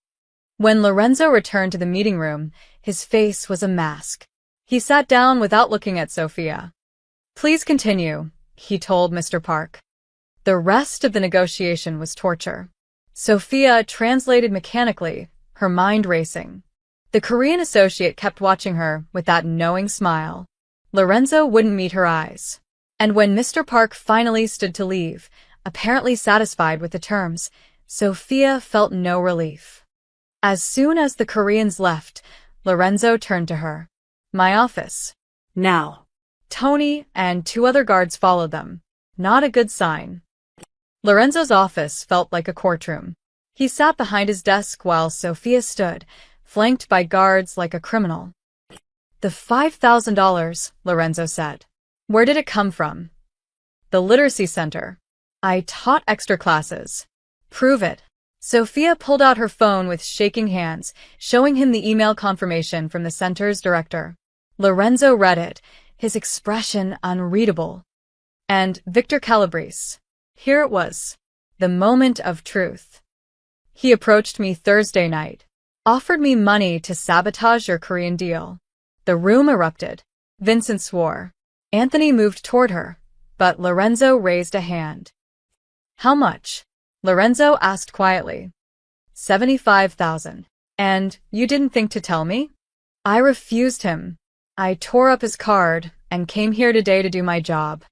When Lorenzo returned to the meeting room, his face was a mask. He sat down without looking at Sophia. Please continue, he told Mr. Park. The rest of the negotiation was torture. Sophia translated mechanically, her mind racing. The Korean associate kept watching her with that knowing smile. Lorenzo wouldn't meet her eyes. And when Mr. Park finally stood to leave, apparently satisfied with the terms, Sophia felt no relief. As soon as the Koreans left, Lorenzo turned to her. My office. Now. Tony and 2 other guards followed them. Not a good sign. Lorenzo's office felt like a courtroom. He sat behind his desk while Sophia stood, flanked by guards like a criminal. The $5,000, Lorenzo said. Where did it come from? The literacy center. I taught extra classes. Prove it. Sophia pulled out her phone with shaking hands, showing him the email confirmation from the center's director. Lorenzo read it, his expression unreadable. And Victor Calabrese. Here it was. The moment of truth. He approached me Thursday night. Offered me money to sabotage your Korean deal. The room erupted. Vincent swore. Anthony moved toward her, but Lorenzo raised a hand. How much? Lorenzo asked quietly. 75,000. And you didn't think to tell me? I refused him. I tore up his card and came here today to do my job.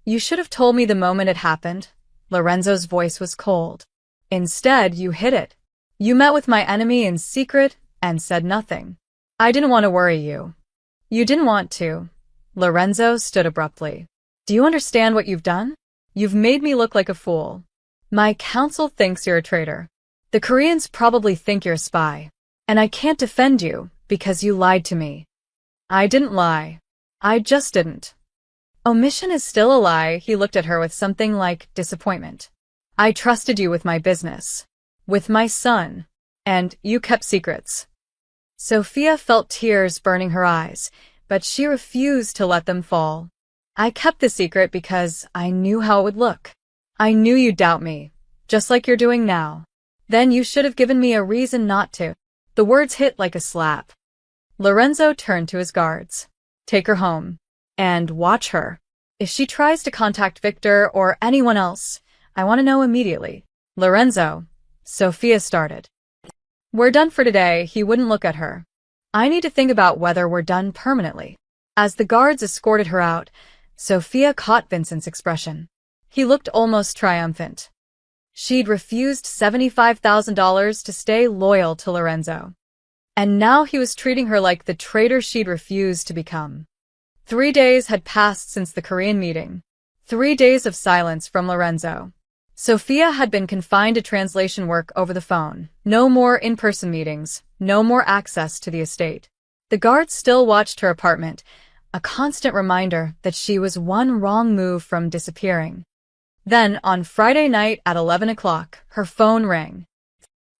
You should have told me the moment it happened. Lorenzo's voice was cold. Instead, you hid it. You met with my enemy in secret and said nothing. I didn't want to worry you. You didn't want to. Lorenzo stood abruptly. Do you understand what you've done? You've made me look like a fool. My counsel thinks you're a traitor. The Koreans probably think you're a spy. And I can't defend you because you lied to me. I didn't lie. I just didn't. Omission is still a lie. He looked at her with something like disappointment. I trusted you with my business. With my son. And you kept secrets. Sophia felt tears burning her eyes, but she refused to let them fall. I kept the secret because I knew how it would look. I knew you'd doubt me, just like you're doing now. Then you should have given me a reason not to. The words hit like a slap. Lorenzo turned to his guards. Take her home. And watch her. If she tries to contact Victor or anyone else, I want to know immediately. Lorenzo. Sophia started. We're done for today. He wouldn't look at her. I need to think about whether we're done permanently. As the guards escorted her out, Sophia caught Vincent's expression. He looked almost triumphant. She'd refused $75,000 to stay loyal to Lorenzo. And now he was treating her like the traitor she'd refused to become. 3 days had passed since the Korean meeting. 3 days of silence from Lorenzo. Sophia had been confined to translation work over the phone. No more in-person meetings. No more access to the estate. The guards still watched her apartment, a constant reminder that she was one wrong move from disappearing. Then, on Friday night at 11 o'clock, her phone rang.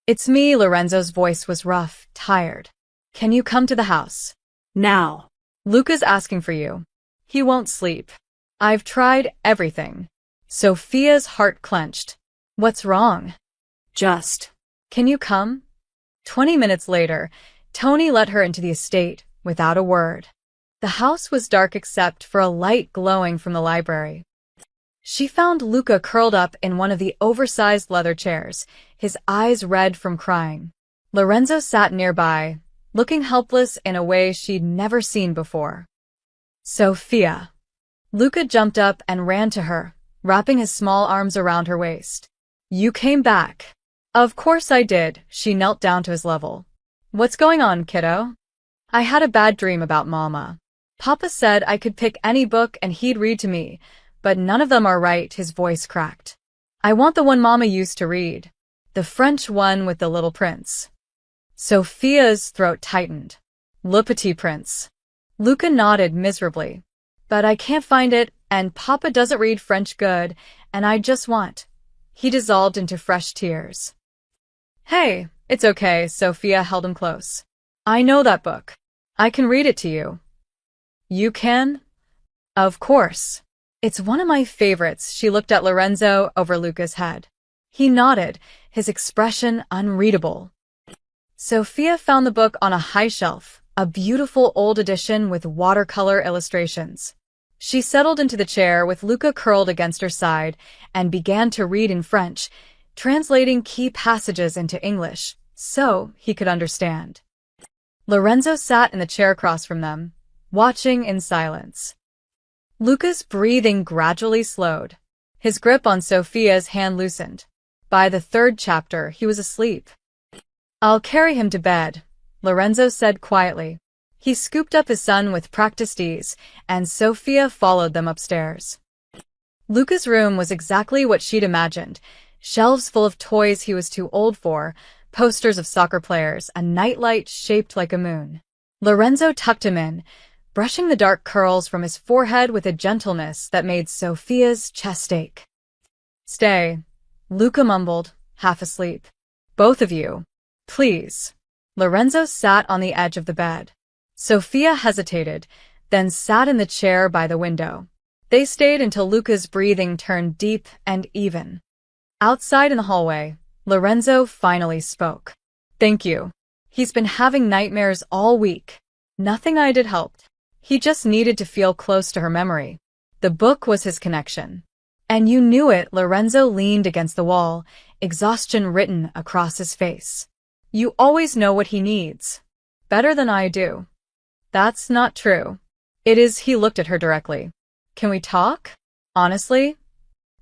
It's me. Lorenzo's voice was rough, tired. Can you come to the house? Now. Luca's asking for you. He won't sleep. I've tried everything. Sophia's heart clenched. What's wrong? Just. Can you come? 20 minutes later, Tony let her into the estate without a word. The house was dark except for a light glowing from the library. She found Luca curled up in one of the oversized leather chairs, his eyes red from crying. Lorenzo sat nearby, looking helpless in a way she'd never seen before. Sophia. Luca jumped up and ran to her, wrapping his small arms around her waist. You came back. Of course I did. She knelt down to his level. What's going on, kiddo? I had a bad dream about Mama. Papa said I could pick any book and he'd read to me, but none of them are right. His voice cracked. I want the one Mama used to read. The French one with the little prince. Sophia's throat tightened. Le Petit Prince. Luca nodded miserably. But I can't find it, and Papa doesn't read French good, and I just want. He dissolved into fresh tears. Hey, it's okay. Sophia held him close. I know that book. I can read it to you. You can? Of course. It's one of my favorites. She looked at Lorenzo over Luca's head. He nodded, his expression unreadable. Sophia found the book on a high shelf, a beautiful old edition with watercolor illustrations. She settled into the chair with Luca curled against her side and began to read in French, translating key passages into English so he could understand. Lorenzo sat in the chair across from them, watching in silence. Luca's breathing gradually slowed. His grip on Sophia's hand loosened. By the 3rd chapter, he was asleep. I'll carry him to bed, Lorenzo said quietly. He scooped up his son with practiced ease, and Sophia followed them upstairs. Luca's room was exactly what she'd imagined. Shelves full of toys he was too old for, posters of soccer players, a nightlight shaped like a moon. Lorenzo tucked him in, brushing the dark curls from his forehead with a gentleness that made Sophia's chest ache. Stay, Luca mumbled, half asleep. Both of you. Please. Lorenzo sat on the edge of the bed. Sophia hesitated, then sat in the chair by the window. They stayed until Luca's breathing turned deep and even. Outside in the hallway, Lorenzo finally spoke. Thank you. He's been having nightmares all week. Nothing I did helped. He just needed to feel close to her memory. The book was his connection. And you knew it. Lorenzo leaned against the wall, exhaustion written across his face. You always know what he needs. Better than I do. That's not true. It is. He looked at her directly. Can we talk? Honestly?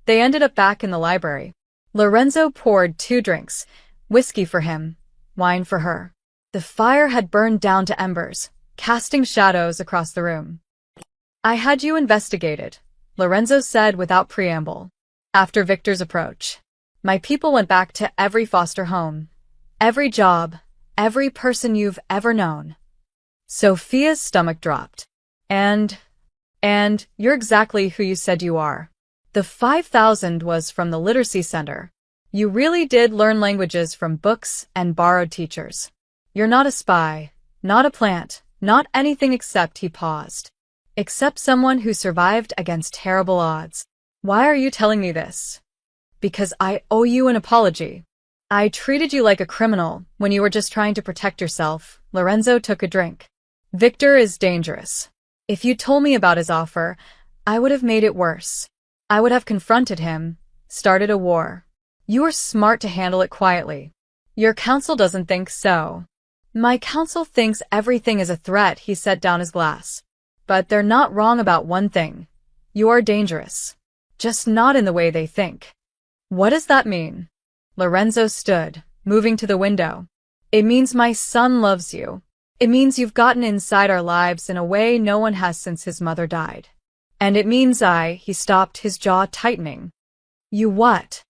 They ended up back in the library. Lorenzo poured 2 drinks, whiskey for him, wine for her. The fire had burned down to embers, casting shadows across the room. I had you investigated, Lorenzo said without preamble. After Victor's approach, my people went back to every foster home, every job, every person you've ever known. Sophia's stomach dropped. And you're exactly who you said you are. The 5,000 was from the literacy center. You really did learn languages from books and borrowed teachers. You're not a spy, not a plant, not anything except. He paused. Except someone who survived against terrible odds. Why are you telling me this? Because I owe you an apology. I treated you like a criminal when you were just trying to protect yourself. Lorenzo took a drink. Victor is dangerous. If you told me about his offer, I would have made it worse. I would have confronted him, started a war. You were smart to handle it quietly. Your counsel doesn't think so. My counsel thinks everything is a threat. He set down his glass. But they're not wrong about one thing. You are dangerous. Just not in the way they think. What does that mean? Lorenzo stood, moving to the window. It means my son loves you. It means you've gotten inside our lives in a way no one has since his mother died. And it means he stopped, his jaw tightening. You what?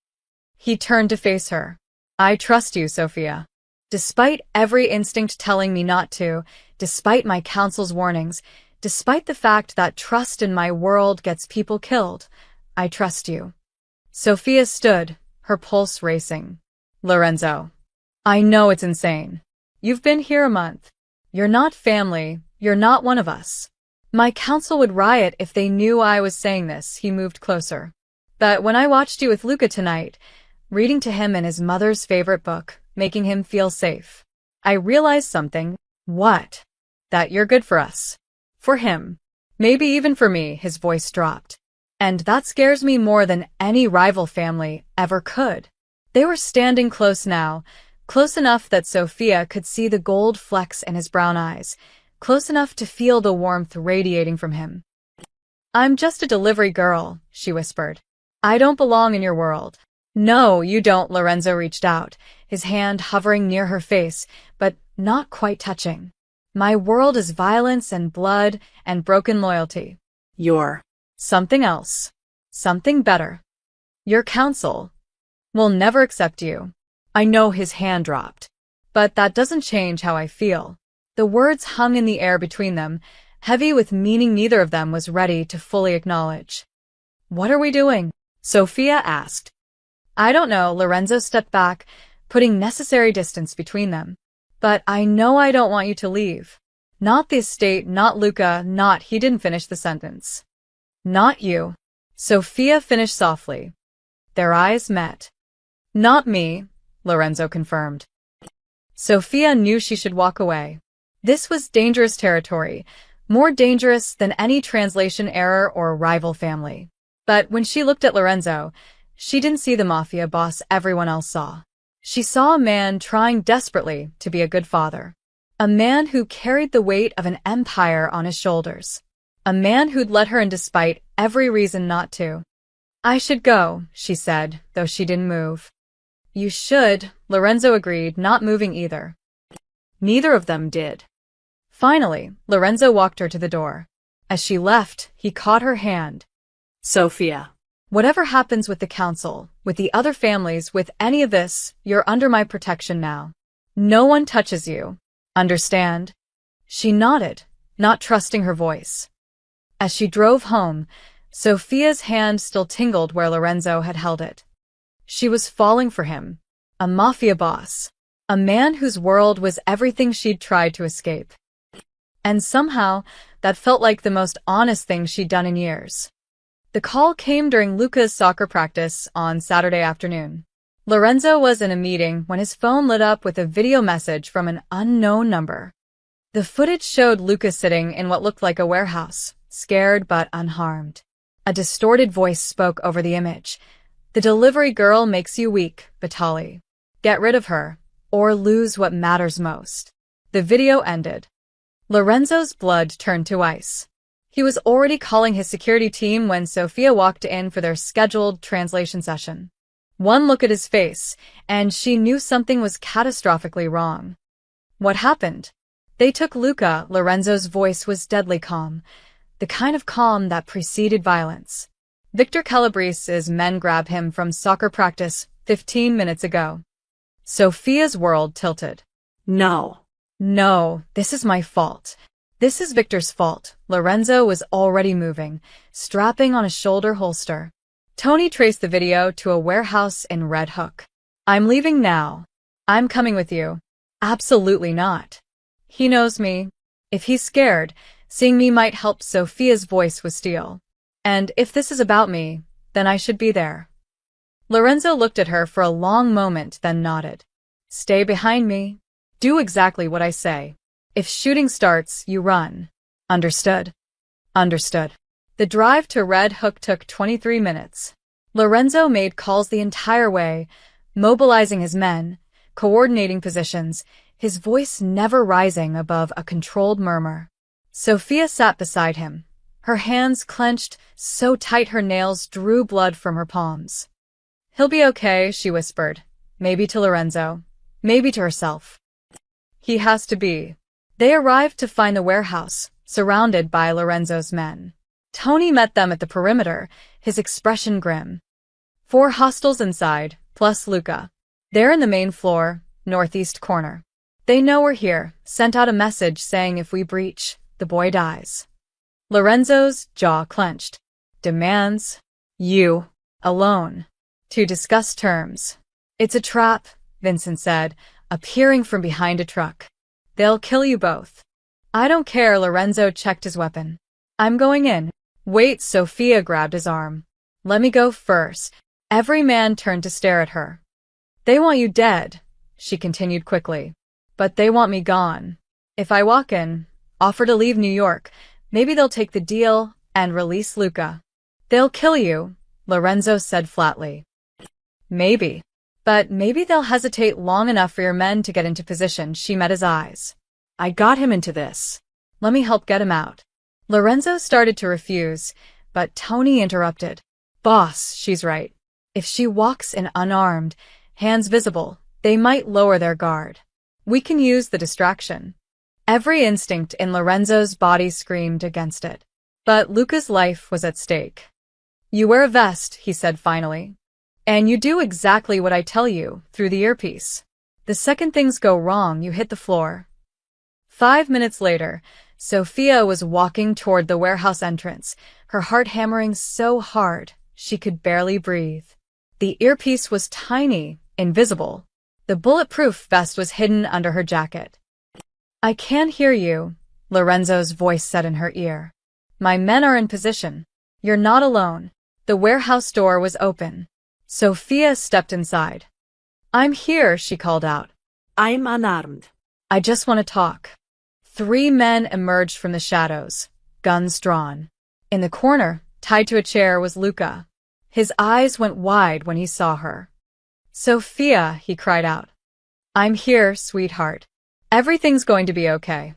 He turned to face her. I trust you, Sophia. Despite every instinct telling me not to, despite my counsel's warnings, despite the fact that trust in my world gets people killed, I trust you. Sophia stood, her pulse racing. Lorenzo. I know it's insane. You've been here a month. You're not family, you're not one of us. My counsel would riot if they knew I was saying this. He moved closer. But when I watched you with Luca tonight, reading to him in his mother's favorite book, making him feel safe, I realized something. What? That you're good for us. For him. Maybe even for me. His voice dropped. And that scares me more than any rival family ever could. They were standing close now, close enough that Sophia could see the gold flecks in his brown eyes, close enough to feel the warmth radiating from him. I'm just a delivery girl, she whispered. I don't belong in your world. No, you don't. Lorenzo reached out, his hand hovering near her face, but not quite touching. My world is violence and blood and broken loyalty. You're something else. Something better. Your counsel will never accept you. I know. His hand dropped. But that doesn't change how I feel. The words hung in the air between them, heavy with meaning neither of them was ready to fully acknowledge. What are we doing? Sophia asked. I don't know. Lorenzo stepped back, putting necessary distance between them. But I know I don't want you to leave. Not the estate, not Luca, not— He didn't finish the sentence. Not you. Sophia finished softly. Their eyes met. Not me, Lorenzo confirmed. Sophia knew she should walk away. This was dangerous territory, more dangerous than any translation error or rival family. But when she looked at Lorenzo, she didn't see the Mafia boss everyone else saw. She saw a man trying desperately to be a good father. A man who carried the weight of an empire on his shoulders. A man who'd let her in despite every reason not to. I should go, she said, though she didn't move. You should, Lorenzo agreed, not moving either. Neither of them did. Finally, Lorenzo walked her to the door. As she left, he caught her hand. Sophia. Whatever happens with the council, with the other families, with any of this, you're under my protection now. No one touches you. Understand? She nodded, not trusting her voice. As she drove home, Sophia's hand still tingled where Lorenzo had held it. She was falling for him. A mafia boss. A man whose world was everything she'd tried to escape. And somehow, that felt like the most honest thing she'd done in years. The call came during Luca's soccer practice on Saturday afternoon. Lorenzo was in a meeting when his phone lit up with a video message from an unknown number. The footage showed Luca sitting in what looked like a warehouse, scared but unharmed. A distorted voice spoke over the image. "The delivery girl makes you weak, Vitali. Get rid of her, or lose what matters most." The video ended. Lorenzo's blood turned to ice. He was already calling his security team when Sophia walked in for their scheduled translation session. One look at his face, and she knew something was catastrophically wrong. What happened? They took Luca. Lorenzo's voice was deadly calm, the kind of calm that preceded violence. Victor Calabrese's men grabbed him from soccer practice 15 minutes ago. Sophia's world tilted. No. No, this is my fault. This is Victor's fault. Lorenzo was already moving, strapping on a shoulder holster. Tony traced the video to a warehouse in Red Hook. "I'm leaving now. I'm coming with you." "Absolutely not. He knows me. If he's scared, seeing me might help." Sophia's voice was steel. "And if this is about me, then I should be there." Lorenzo looked at her for a long moment, then nodded. "Stay behind me. Do exactly what I say. If shooting starts, you run. Understood?" "Understood." The drive to Red Hook took 23 minutes. Lorenzo made calls the entire way, mobilizing his men, coordinating positions, his voice never rising above a controlled murmur. Sophia sat beside him, her hands clenched so tight her nails drew blood from her palms. "He'll be okay," she whispered, maybe to Lorenzo, maybe to herself. "He has to be." They arrived to find the warehouse, surrounded by Lorenzo's men. Tony met them at the perimeter, his expression grim. 4 hostiles inside, plus Luca. They're in the main floor, northeast corner. "They know we're here," sent out a message saying if we breach, the boy dies. Lorenzo's jaw clenched. "Demands you alone to discuss terms." "It's a trap," Vincent said, appearing from behind a truck. "They'll kill you both." "I don't care." Lorenzo checked his weapon. "I'm going in." "Wait." Sophia grabbed his arm. "Let me go first." Every man turned to stare at her. "They want you dead," she continued quickly. "But they want me gone. If I walk in, offer to leave New York, maybe they'll take the deal and release Luca." "They'll kill you," Lorenzo said flatly. "Maybe. But maybe they'll hesitate long enough for your men to get into position." She met his eyes. "I got him into this. Let me help get him out." Lorenzo started to refuse, but Tony interrupted. "Boss, she's right. If she walks in unarmed, hands visible, they might lower their guard. We can use the distraction." Every instinct in Lorenzo's body screamed against it. But Luca's life was at stake. "You wear a vest," he said finally. "And you do exactly what I tell you, through the earpiece. The second things go wrong, you hit the floor." 5 minutes later, Sophia was walking toward the warehouse entrance, her heart hammering so hard she could barely breathe. The earpiece was tiny, invisible. The bulletproof vest was hidden under her jacket. "I can't hear you," Lorenzo's voice said in her ear. "My men are in position. You're not alone." The warehouse door was open. Sophia stepped inside. "I'm here," she called out. "I'm unarmed. "I just want to talk." 3 men emerged from the shadows, guns drawn. In the corner, tied to a chair, was Luca. His eyes went wide when he saw her. "Sophia," he cried out. "I'm here, sweetheart. Everything's going to be okay."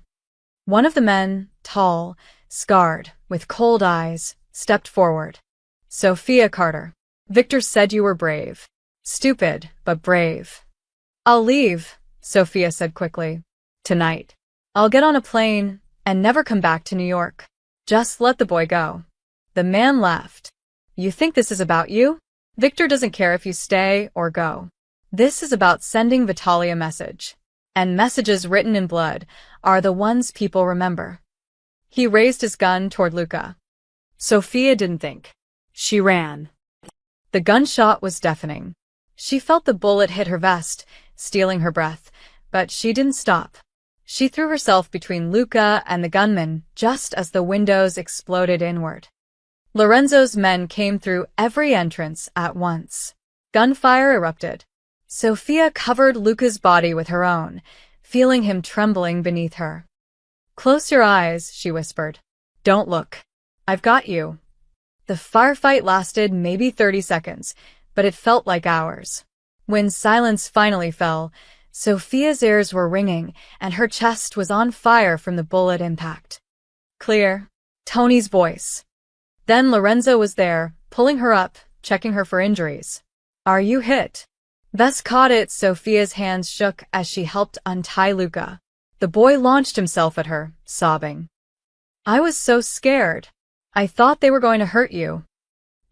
One of the men, tall, scarred, with cold eyes, stepped forward. "Sophia Carter. Victor said you were brave. Stupid, but brave." I'll leave, Sophia said quickly. Tonight. I'll get on a plane and never come back to New York. Just let the boy go. The man laughed. You think this is about you? Victor doesn't care if you stay or go. This is about sending Vitaly a message. And messages written in blood are the ones people remember. He raised his gun toward Luka. Sophia didn't think. She ran. The gunshot was deafening. She felt the bullet hit her vest, stealing her breath, but she didn't stop. She threw herself between Luka and the gunman just as the windows exploded inward. Lorenzo's men came through every entrance at once. Gunfire erupted. Sophia covered Luka's body with her own, feeling him trembling beneath her. Close your eyes, she whispered. Don't look. I've got you. The firefight lasted maybe 30 seconds, but it felt like hours. When silence finally fell, Sophia's ears were ringing and her chest was on fire from the bullet impact. Clear. Tony's voice. Then Lorenzo was there, pulling her up, checking her for injuries. Are you hit? Vess caught it. Sophia's hands shook as she helped untie Luka. The boy launched himself at her, sobbing. I was so scared. I thought they were going to hurt you.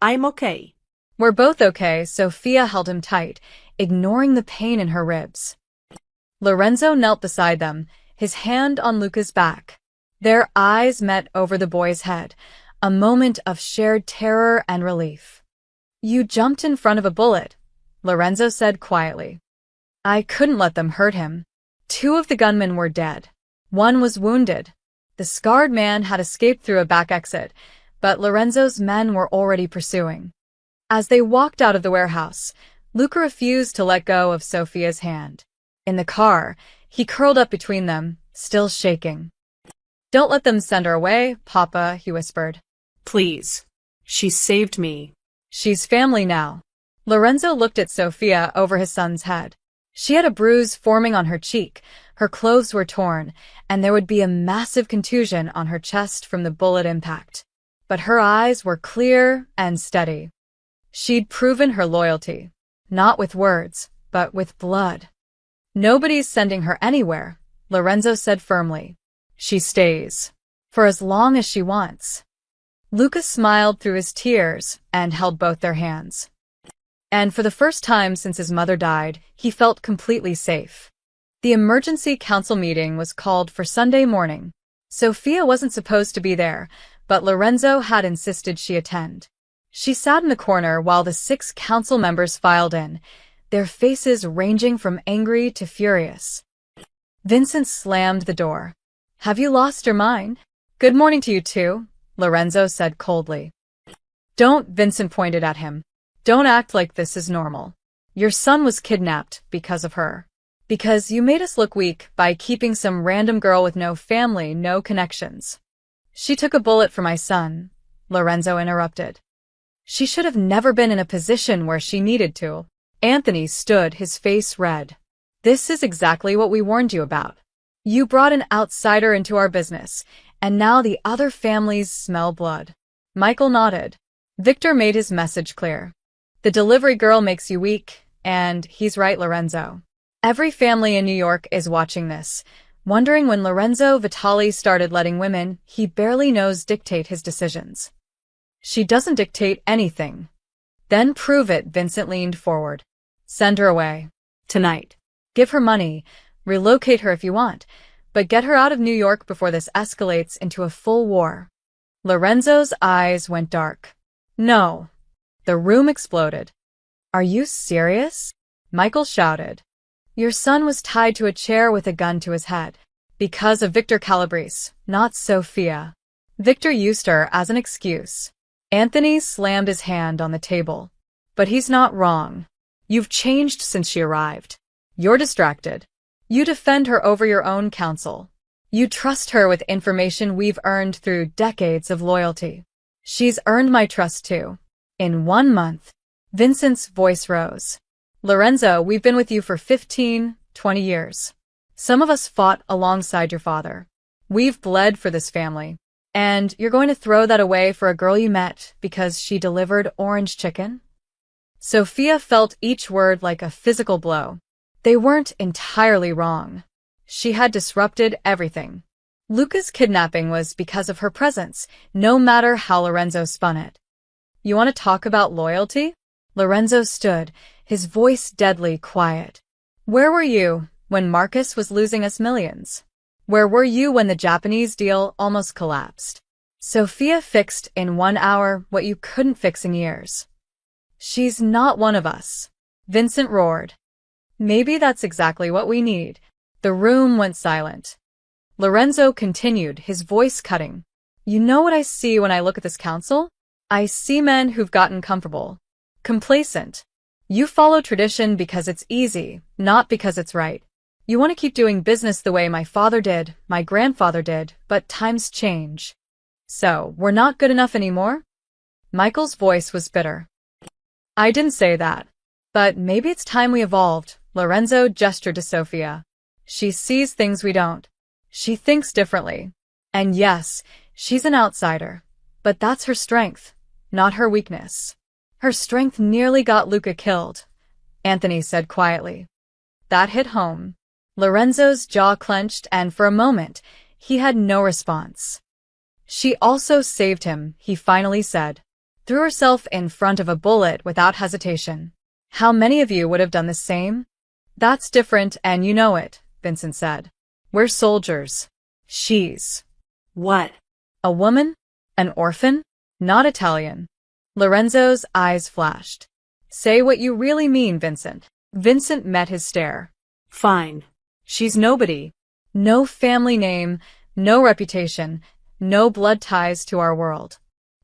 I'm okay. We're both okay. Sophia held him tight, ignoring the pain in her ribs. Lorenzo knelt beside them, his hand on Luka's back. Their eyes met over the boy's head, a moment of shared terror and relief. You jumped in front of a bullet, Lorenzo said quietly. I couldn't let them hurt him. 2 of the gunmen were dead. 1 was wounded. The scarred man had escaped through a back exit, but Lorenzo's men were already pursuing. As they walked out of the warehouse, Luka refused to let go of Sophia's hand. In the car, he curled up between them, still shaking. Don't let them send her away, Papa, he whispered. Please. She saved me. She's family now. Lorenzo looked at Sophia over his son's head. She had a bruise forming on her cheek, her clothes were torn, and there would be a massive contusion on her chest from the bullet impact. But her eyes were clear and steady. She'd proven her loyalty, not with words, but with blood. Nobody's sending her anywhere, Lorenzo said firmly. She stays. For as long as she wants. Luka smiled through his tears and held both their hands. And for the first time since his mother died, he felt completely safe. The emergency council meeting was called for Sunday morning. Sophia wasn't supposed to be there, but Lorenzo had insisted she attend. She sat in the corner while the 6 council members filed in, their faces ranging from angry to furious. Vincent slammed the door. Have you lost your mind? Good morning to you too, Lorenzo said coldly. Don't, Vincent pointed at him. Don't act like this is normal. Your son was kidnapped because of her. Because you made us look weak by keeping some random girl with no family, no connections. She took a bullet for my son, Lorenzo interrupted. She should have never been in a position where she needed to. Anthony stood, his face red. This is exactly what we warned you about. You brought an outsider into our business, and now the other families smell blood. Michael nodded. Victor made his message clear. The delivery girl makes you weak, and he's right, Lorenzo. Every family in New York is watching this, wondering when Lorenzo Vitaly started letting women he barely knows dictate his decisions. She doesn't dictate anything. Then prove it, Vincent leaned forward. Send her away. Tonight. Give her money, relocate her if you want, but get her out of New York before this escalates into a full war. Lorenzo's eyes went dark. No. The room exploded. Are you serious? Michael shouted. Your son was tied to a chair with a gun to his head. Because of Victor Calabrese, not Sophia. Victor used her as an excuse. Anthony slammed his hand on the table. But he's not wrong. You've changed since she arrived. You're distracted. You defend her over your own counsel. You trust her with information we've earned through decades of loyalty. She's earned my trust too. In 1 month. Vincent's voice rose. Lorenzo, we've been with you for 15, 20 years. Some of us fought alongside your father. We've bled for this family. And you're going to throw that away for a girl you met because she delivered orange chicken? Sophia felt each word like a physical blow. They weren't entirely wrong. She had disrupted everything. Luca's kidnapping was because of her presence, no matter how Lorenzo spun it. You want to talk about loyalty? Lorenzo stood, his voice deadly quiet. Where were you when Marcus was losing us millions? Where were you when the Japanese deal almost collapsed? Sophia fixed in 1 hour what you couldn't fix in years. She's not one of us. Vincent roared. Maybe that's exactly what we need. The room went silent. Lorenzo continued, his voice cutting. You know what I see when I look at this council? I see men who've gotten comfortable. Complacent. You follow tradition because it's easy, not because it's right. You want to keep doing business the way my father did, my grandfather did, but times change. So, we're not good enough anymore? Michael's voice was bitter. I didn't say that. But maybe it's time we evolved. Lorenzo gestured to Sophia. She sees things we don't. She thinks differently. And yes, she's an outsider. But that's her strength, not her weakness. Her strength nearly got Luca killed, Anthony said quietly. That hit home. Lorenzo's jaw clenched, and for a moment, he had no response. She also saved him, he finally said. Threw herself in front of a bullet without hesitation. How many of you would have done the same? That's different, and you know it, Vincent said. We're soldiers. She's... What? A woman? An orphan? Not Italian. Lorenzo's eyes flashed. Say what you really mean, Vincent. Vincent met his stare. Fine. She's nobody. No family name, no reputation, no blood ties to our world.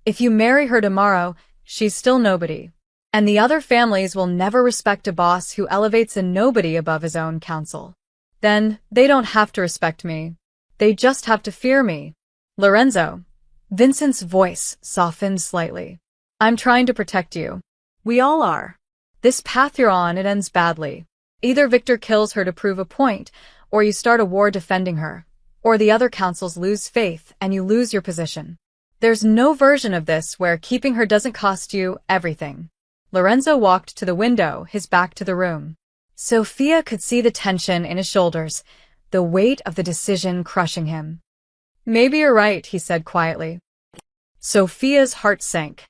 If you marry her tomorrow, she's still nobody. And the other families will never respect a boss who elevates a nobody above his own council. Then, they don't have to respect me. They just have to fear me. Lorenzo. Vincent's voice softened slightly. I'm trying to protect you. We all are. This path you're on, it ends badly. Either Victor kills her to prove a point, or you start a war defending her, or the other councils lose faith and you lose your position. There's no version of this where keeping her doesn't cost you everything. Lorenzo walked to the window, his back to the room. Sophia could see the tension in his shoulders, the weight of the decision crushing him. Maybe you're right, he said quietly. Sophia's heart sank.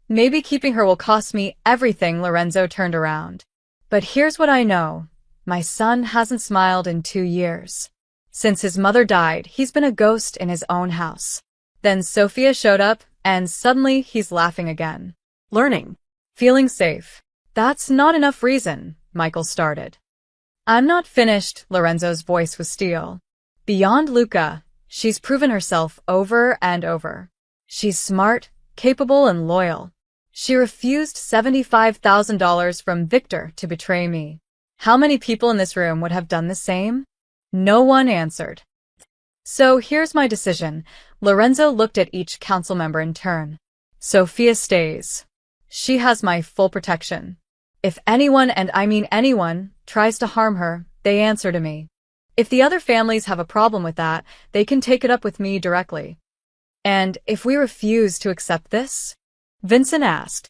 Maybe keeping her will cost me everything. Lorenzo turned around. But here's what I know. My son hasn't smiled in 2 years. Since his mother died, he's been a ghost in his own house. Then Sophia showed up, and suddenly he's laughing again. Learning. Feeling safe. That's not enough reason, Michael started. I'm not finished, Lorenzo's voice was steel. Beyond Luca, she's proven herself over and over. She's smart, capable, and loyal. She refused $75,000 from Victor to betray me. How many people in this room would have done the same? No one answered. So here's my decision. Lorenzo looked at each council member in turn. Sophia stays. She has my full protection. If anyone, and I mean anyone, tries to harm her, they answer to me. If the other families have a problem with that, they can take it up with me directly. And if we refuse to accept this? Vincent asked.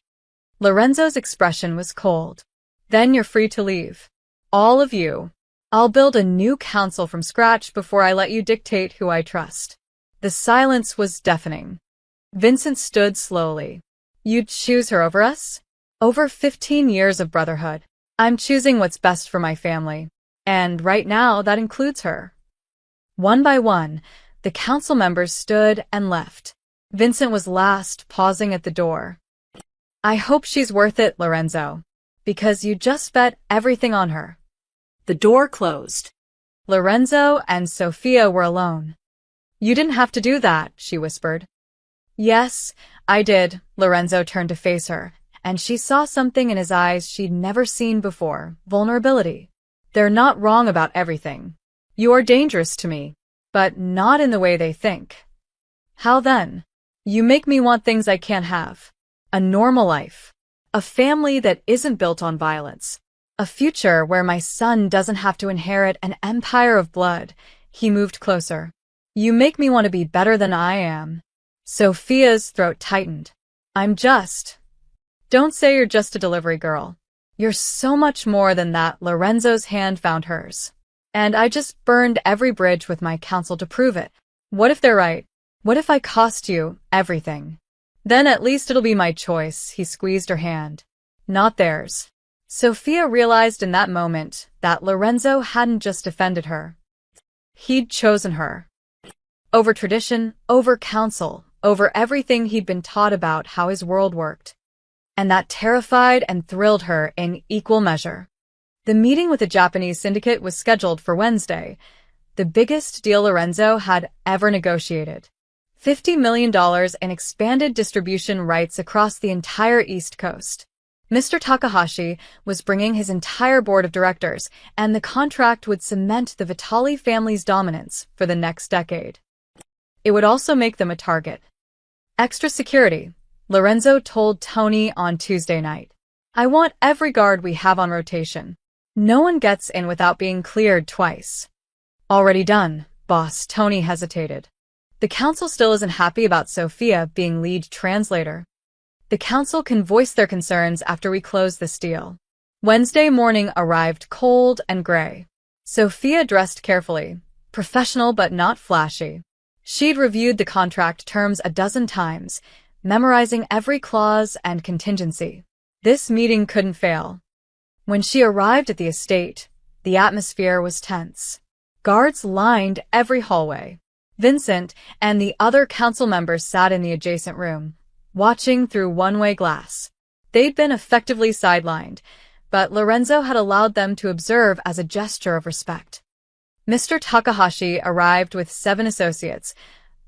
Lorenzo's expression was cold. Then you're free to leave. All of you. I'll build a new council from scratch before I let you dictate who I trust. The silence was deafening. Vincent stood slowly. You'd choose her over us? Over 15 years of brotherhood. I'm choosing what's best for my family. And right now, that includes her. One by one, the council members stood and left. Vincent was last, pausing at the door. I hope she's worth it, Lorenzo. Because you just bet everything on her. The door closed. Lorenzo and Sophia were alone. You didn't have to do that, she whispered. Yes, I did. Lorenzo turned to face her, and she saw something in his eyes she'd never seen before, vulnerability. They're not wrong about everything. You are dangerous to me, but not in the way they think. How then? You make me want things I can't have. A normal life. A family that isn't built on violence. A future where my son doesn't have to inherit an empire of blood. He moved closer. You make me want to be better than I am. Sophia's throat tightened. I'm just. Don't say you're just a delivery girl. "You're so much more than that." Lorenzo's hand found hers. "And I just burned every bridge with my counsel to prove it. What if they're right? What if I cost you everything? Then at least it'll be my choice." He squeezed her hand. "Not theirs." Sophia realized in that moment that Lorenzo hadn't just defended her. He'd chosen her. Over tradition, over counsel, over everything he'd been taught about how his world worked. And that terrified and thrilled her in equal measure. The meeting with the Japanese syndicate was scheduled for Wednesday, the biggest deal Lorenzo had ever negotiated. $50 million in expanded distribution rights across the entire East Coast. Mr. Takahashi was bringing his entire board of directors, and the contract would cement the Vitali family's dominance for the next decade. It would also make them a target. "Extra security," Lorenzo told Tony on Tuesday night. "I want every guard we have on rotation. No one gets in without being cleared twice." "Already done, boss." Tony hesitated. The council still isn't happy about Sophia being lead translator. "The council can voice their concerns after we close this deal." Wednesday morning arrived cold and gray. Sophia dressed carefully, professional but not flashy. She'd reviewed the contract terms a dozen times, memorizing every clause and contingency. This meeting couldn't fail. When she arrived at the estate, the atmosphere was tense. Guards lined every hallway. Vincent and the other council members sat in the adjacent room, watching through one-way glass. They'd been effectively sidelined, but Lorenzo had allowed them to observe as a gesture of respect. Mr. Takahashi arrived with 7 associates,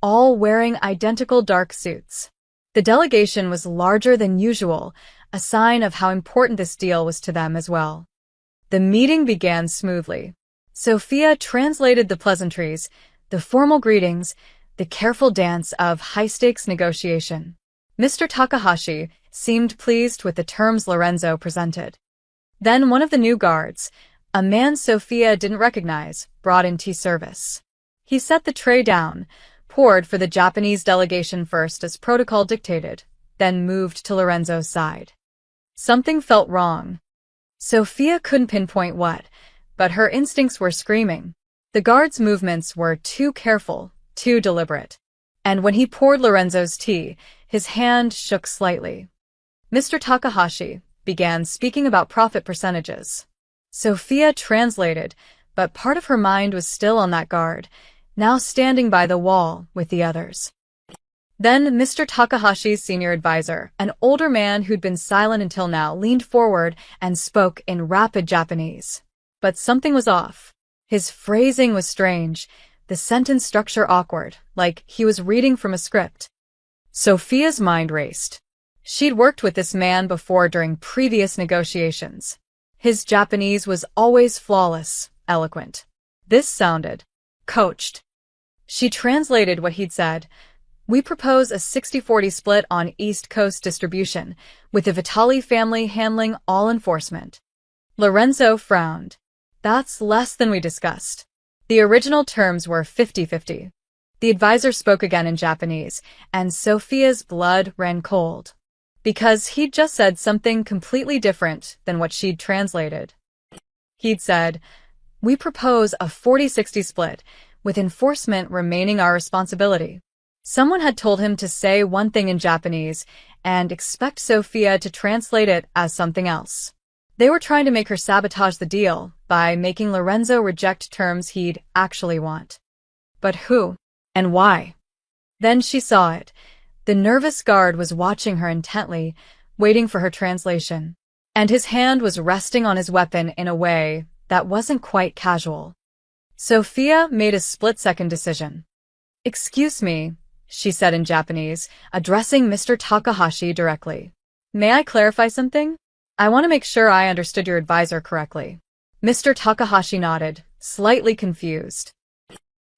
all wearing identical dark suits. The delegation was larger than usual, a sign of how important this deal was to them as well. The meeting began smoothly. Sophia translated the pleasantries, the formal greetings, the careful dance of high-stakes negotiation. Mr. Takahashi seemed pleased with the terms Lorenzo presented. Then one of the new guards, a man Sophia didn't recognize, brought in tea service. He set the tray down, poured for the Japanese delegation first as protocol dictated, then moved to Lorenzo's side. Something felt wrong. Sophia couldn't pinpoint what, but her instincts were screaming. The guard's movements were too careful, too deliberate. And when he poured Lorenzo's tea, his hand shook slightly. Mr. Takahashi began speaking about profit percentages. Sophia translated, but part of her mind was still on that guard, now standing by the wall with the others. Then Mr. Takahashi's senior advisor, an older man who'd been silent until now, leaned forward and spoke in rapid Japanese. But something was off. His phrasing was strange, the sentence structure awkward, like he was reading from a script. Sophia's mind raced. She'd worked with this man before during previous negotiations. His Japanese was always flawless, eloquent. This sounded coached. She translated what he'd said. "We propose a 60-40 split on East Coast distribution, with the Vitali family handling all enforcement." Lorenzo frowned. "That's less than we discussed. The original terms were 50-50. The advisor spoke again in Japanese, and Sophia's blood ran cold. Because he'd just said something completely different than what she'd translated. He'd said, "We propose a 40-60 split, with enforcement remaining our responsibility." Someone had told him to say one thing in Japanese and expect Sophia to translate it as something else. They were trying to make her sabotage the deal by making Lorenzo reject terms he'd actually want. But who? And why? Then she saw it. The nervous guard was watching her intently, waiting for her translation. And his hand was resting on his weapon in a way that wasn't quite casual. Sophia made a split-second decision. "Excuse me," she said in Japanese, addressing Mr. Takahashi directly. "May I clarify something? I want to make sure I understood your advisor correctly." Mr. Takahashi nodded, slightly confused.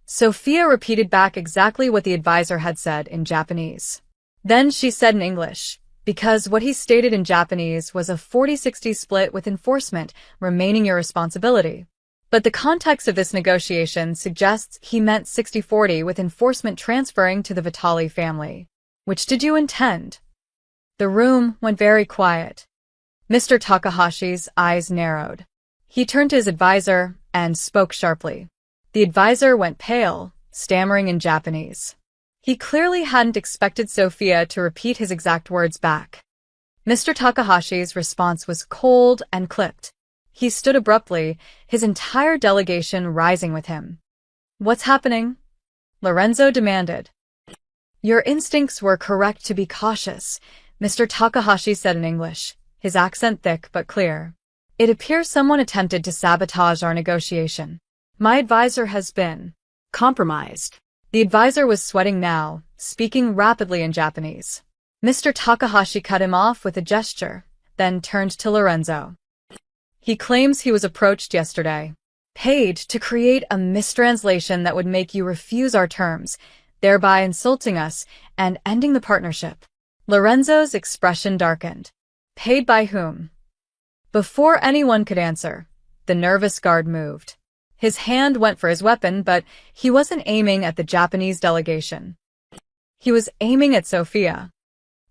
Sophia repeated back exactly what the advisor had said in Japanese. Then she said in English, because what he stated in Japanese was a 40-60 split with enforcement remaining your responsibility. But the context of this negotiation suggests he meant 60-40 with enforcement transferring to the Vitali family. Which did you intend? The room went very quiet. Mr. Takahashi's eyes narrowed. He turned to his advisor and spoke sharply. The advisor went pale, stammering in Japanese. He clearly hadn't expected Sophia to repeat his exact words back. Mr. Takahashi's response was cold and clipped. He stood abruptly, his entire delegation rising with him. "What's happening?" Lorenzo demanded. "Your instincts were correct to be cautious," Mr. Takahashi said in English, his accent thick but clear. "It appears someone attempted to sabotage our negotiation. My advisor has been compromised." The advisor was sweating now, speaking rapidly in Japanese. Mr. Takahashi cut him off with a gesture, then turned to Lorenzo. "He claims he was approached yesterday, paid to create a mistranslation that would make you refuse our terms, thereby insulting us and ending the partnership." Lorenzo's expression darkened. "Paid by whom?" Before anyone could answer, the nervous guard moved. His hand went for his weapon, but he wasn't aiming at the Japanese delegation. He was aiming at Sophia.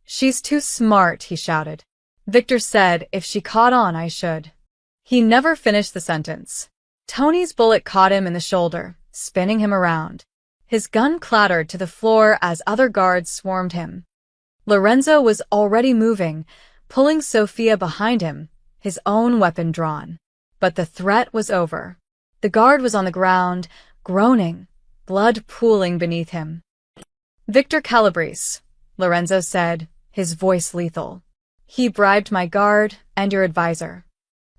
"She's too smart," he shouted. "Victor said if she caught on, I should." He never finished the sentence. Tony's bullet caught him in the shoulder, spinning him around. His gun clattered to the floor as other guards swarmed him. Lorenzo was already moving, pulling Sophia behind him, his own weapon drawn. But the threat was over. The guard was on the ground, groaning, blood pooling beneath him. "Victor Calabrese," Lorenzo said, his voice lethal. "He bribed my guard and your advisor."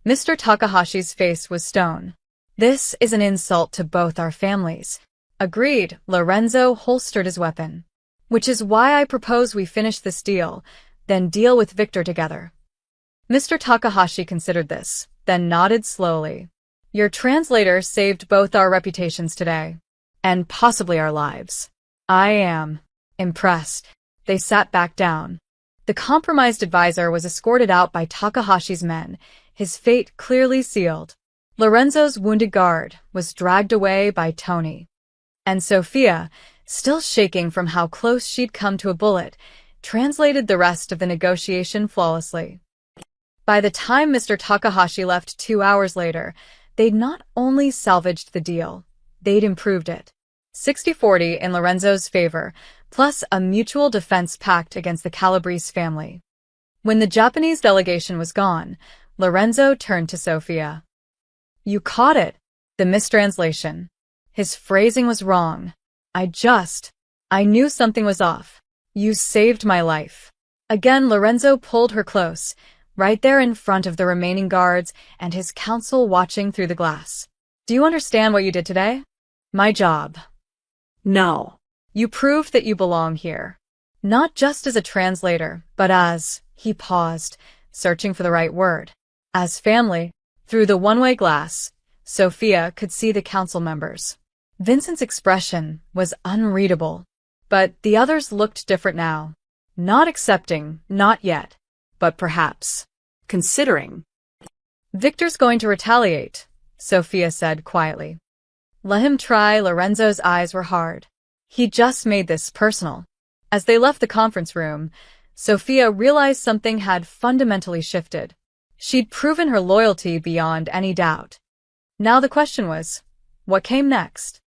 Mr. Takahashi's face was stone. "This is an insult to both our families." "Agreed." Lorenzo holstered his weapon. "Which is why I propose we finish this deal, then deal with Victor together." Mr. Takahashi considered this, then nodded slowly. "Your translator saved both our reputations today, and possibly our lives." "I am impressed." They sat back down. The compromised advisor was escorted out by Takahashi's men, his fate clearly sealed. Lorenzo's wounded guard was dragged away by Tony. And Sophia, still shaking from how close she'd come to a bullet, translated the rest of the negotiation flawlessly. By the time Mr. Takahashi left 2 hours later, they'd not only salvaged the deal, they'd improved it. 60-40 in Lorenzo's favor, plus a mutual defense pact against the Calabrese family. When the Japanese delegation was gone, Lorenzo turned to Sophia. "You caught it." The mistranslation. His phrasing was wrong. I knew something was off. You saved my life." Again, Lorenzo pulled her close, right there in front of the remaining guards and his counsel watching through the glass. "Do you understand what you did today?" "My job." "No." "You proved that you belong here. Not just as a translator, but as," he paused, searching for the right word, "as family." Through the one-way glass, Sophia could see the council members. Vincent's expression was unreadable, but the others looked different now. Not accepting, not yet, but perhaps considering. "Victor's going to retaliate," Sophia said quietly. "Let him try." Lorenzo's eyes were hard. He just made this personal. As they left the conference room, Sophia realized something had fundamentally shifted. She'd proven her loyalty beyond any doubt. Now the question was, what came next?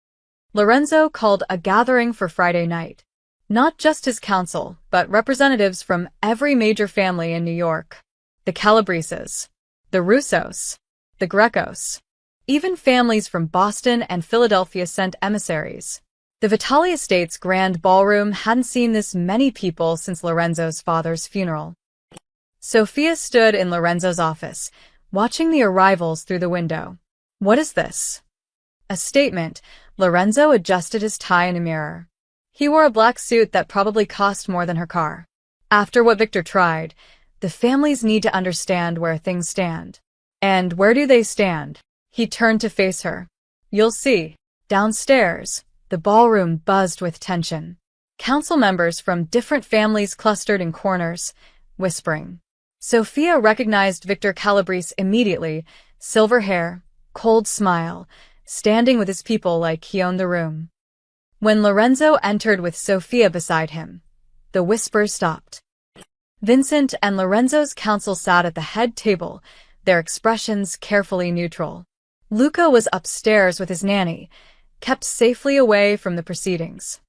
Lorenzo called a gathering for Friday night. Not just his council, but representatives from every major family in New York. The Calabreses, the Russos, the Grecos. Even families from Boston and Philadelphia sent emissaries. The Vitali estate's grand ballroom hadn't seen this many people since Lorenzo's father's funeral. Sophia stood in Lorenzo's office, watching the arrivals through the window. "What is this?" A statement. Lorenzo adjusted his tie in a mirror. He wore a black suit that probably cost more than her car. After what Victor tried, the families need to understand where things stand. And where do they stand? He turned to face her. "You'll see." Downstairs, the ballroom buzzed with tension. Council members from different families clustered in corners, whispering. Sophia recognized Victor Calabrese immediately, silver hair, cold smile, standing with his people like he owned the room. When Lorenzo entered with Sophia beside him, the whispers stopped. Vincent and Lorenzo's counsel sat at the head table, their expressions carefully neutral. Luca was upstairs with his nanny, kept safely away from the proceedings.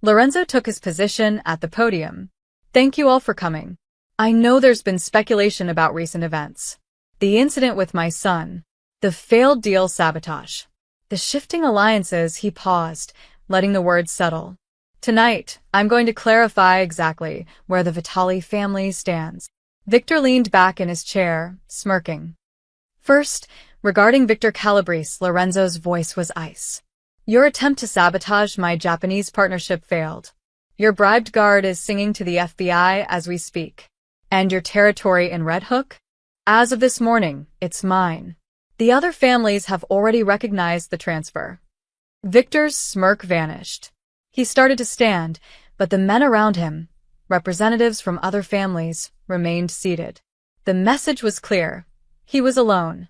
Lorenzo took his position at the podium. Thank you all for coming. I know there's been speculation about recent events. The incident with my son, the failed deal sabotage, the shifting alliances. He paused, letting the words settle. Tonight, I'm going to clarify exactly where the Vitali family stands. Victor leaned back in his chair, smirking. First, regarding Victor Calabrese, Lorenzo's voice was ice. Your attempt to sabotage my Japanese partnership failed. Your bribed guard is singing to the FBI as we speak. And your territory in Red Hook? As of this morning, it's mine. The other families have already recognized the transfer. Victor's smirk vanished. He started to stand, but the men around him, representatives from other families, remained seated. The message was clear. He was alone.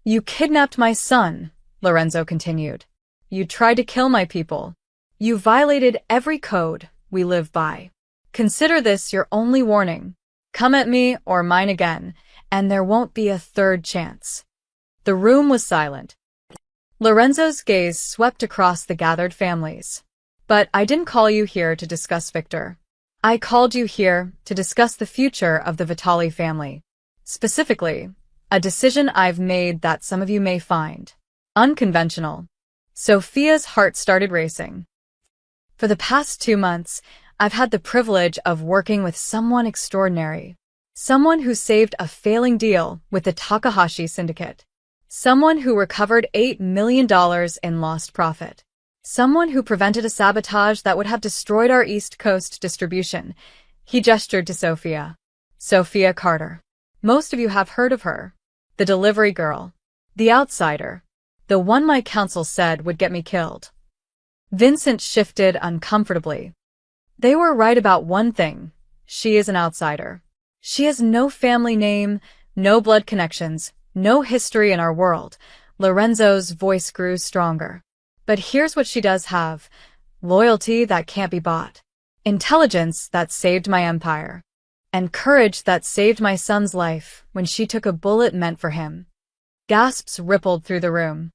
You kidnapped my son, Lorenzo continued. You tried to kill my people. You violated every code we live by. Consider this your only warning. Come at me or mine again, and there won't be a third chance. The room was silent. Lorenzo's gaze swept across the gathered families. But I didn't call you here to discuss Victor. I called you here to discuss the future of the Vitali family. Specifically, a decision I've made that some of you may find unconventional. Sophia's heart started racing. For the past 2 months, I've had the privilege of working with someone extraordinary. Someone who saved a failing deal with the Takahashi syndicate. Someone who recovered $8 million in lost profit. Someone who prevented a sabotage that would have destroyed our East Coast distribution. He gestured to Sophia. Sophia Carter. Most of you have heard of her. The delivery girl. The outsider. The one my counsel said would get me killed. Vincent shifted uncomfortably. They were right about one thing. She is an outsider. She has no family name, no blood connections, no history in our world. Lorenzo's voice grew stronger. But here's what she does have. Loyalty that can't be bought. Intelligence that saved my empire. And courage that saved my son's life when she took a bullet meant for him. Gasps rippled through the room.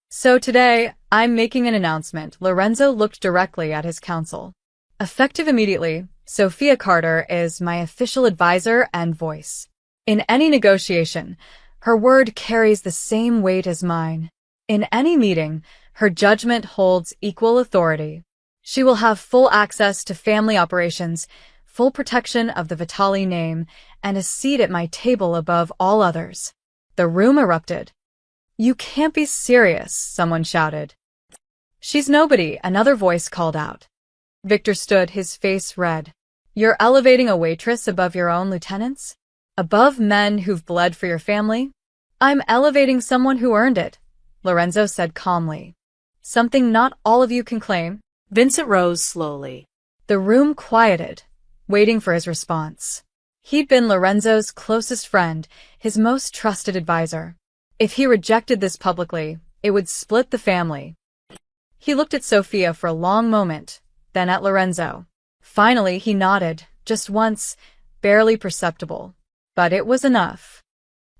So today, I'm making an announcement. Lorenzo looked directly at his counsel. Effective immediately, Sophia Carter is my official advisor and voice. In any negotiation, her word carries the same weight as mine. In any meeting, her judgment holds equal authority. She will have full access to family operations, full protection of the Vitali name, and a seat at my table above all others. The room erupted. You can't be serious, someone shouted. She's nobody, another voice called out. Victor stood, his face red. You're elevating a waitress above your own lieutenants? Above men who've bled for your family? I'm elevating someone who earned it, Lorenzo said calmly. Something not all of you can claim. Vincent rose slowly. The room quieted, waiting for his response. He'd been Lorenzo's closest friend, his most trusted advisor. If he rejected this publicly, it would split the family. He looked at Sophia for a long moment, then at Lorenzo. Finally, he nodded, just once, barely perceptible. But it was enough.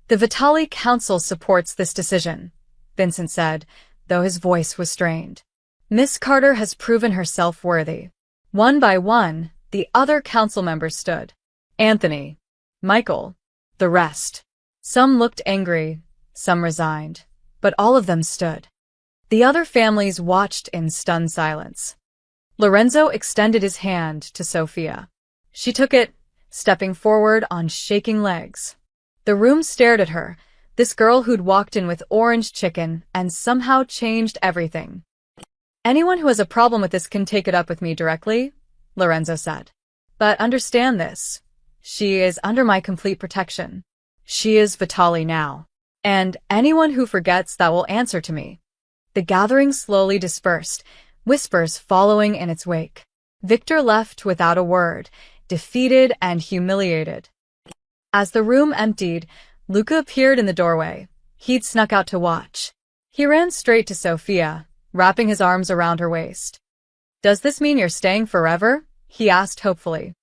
The Vitali Council supports this decision, Vincent said, though his voice was strained. Miss Carter has proven herself worthy. One by one, the other council members stood. Anthony, Michael, the rest. Some looked angry, some resigned, but all of them stood. The other families watched in stunned silence. Lorenzo extended his hand to Sophia. She took it, stepping forward on shaking legs. The room stared at her, this girl who'd walked in with orange chicken and somehow changed everything. Anyone who has a problem with this can take it up with me directly, Lorenzo said. But understand this. She is under my complete protection. She is Vitali now. And anyone who forgets that will answer to me. The gathering slowly dispersed, whispers following in its wake. Victor left without a word, defeated and humiliated. As the room emptied, Luca appeared in the doorway. He'd snuck out to watch. He ran straight to Sophia, wrapping his arms around her waist. Does this mean you're staying forever? He asked hopefully.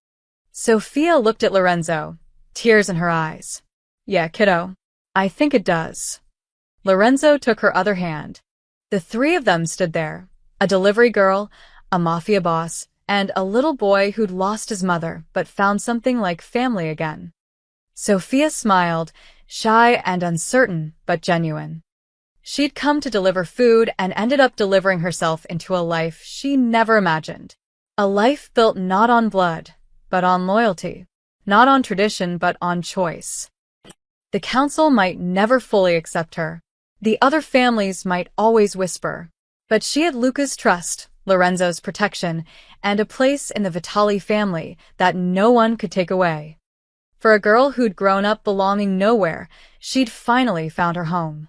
Sophia looked at Lorenzo, tears in her eyes. Yeah, kiddo. I think it does. Lorenzo took her other hand. The three of them stood there, a delivery girl, a mafia boss, and a little boy who'd lost his mother but found something like family again. Sophia smiled, shy and uncertain, but genuine. She'd come to deliver food and ended up delivering herself into a life she never imagined. A life built not on blood, but on loyalty. Not on tradition, but on choice. The council might never fully accept her. The other families might always whisper. But she had Luca's trust, Lorenzo's protection, and a place in the Vitali family that no one could take away. For a girl who'd grown up belonging nowhere, she'd finally found her home.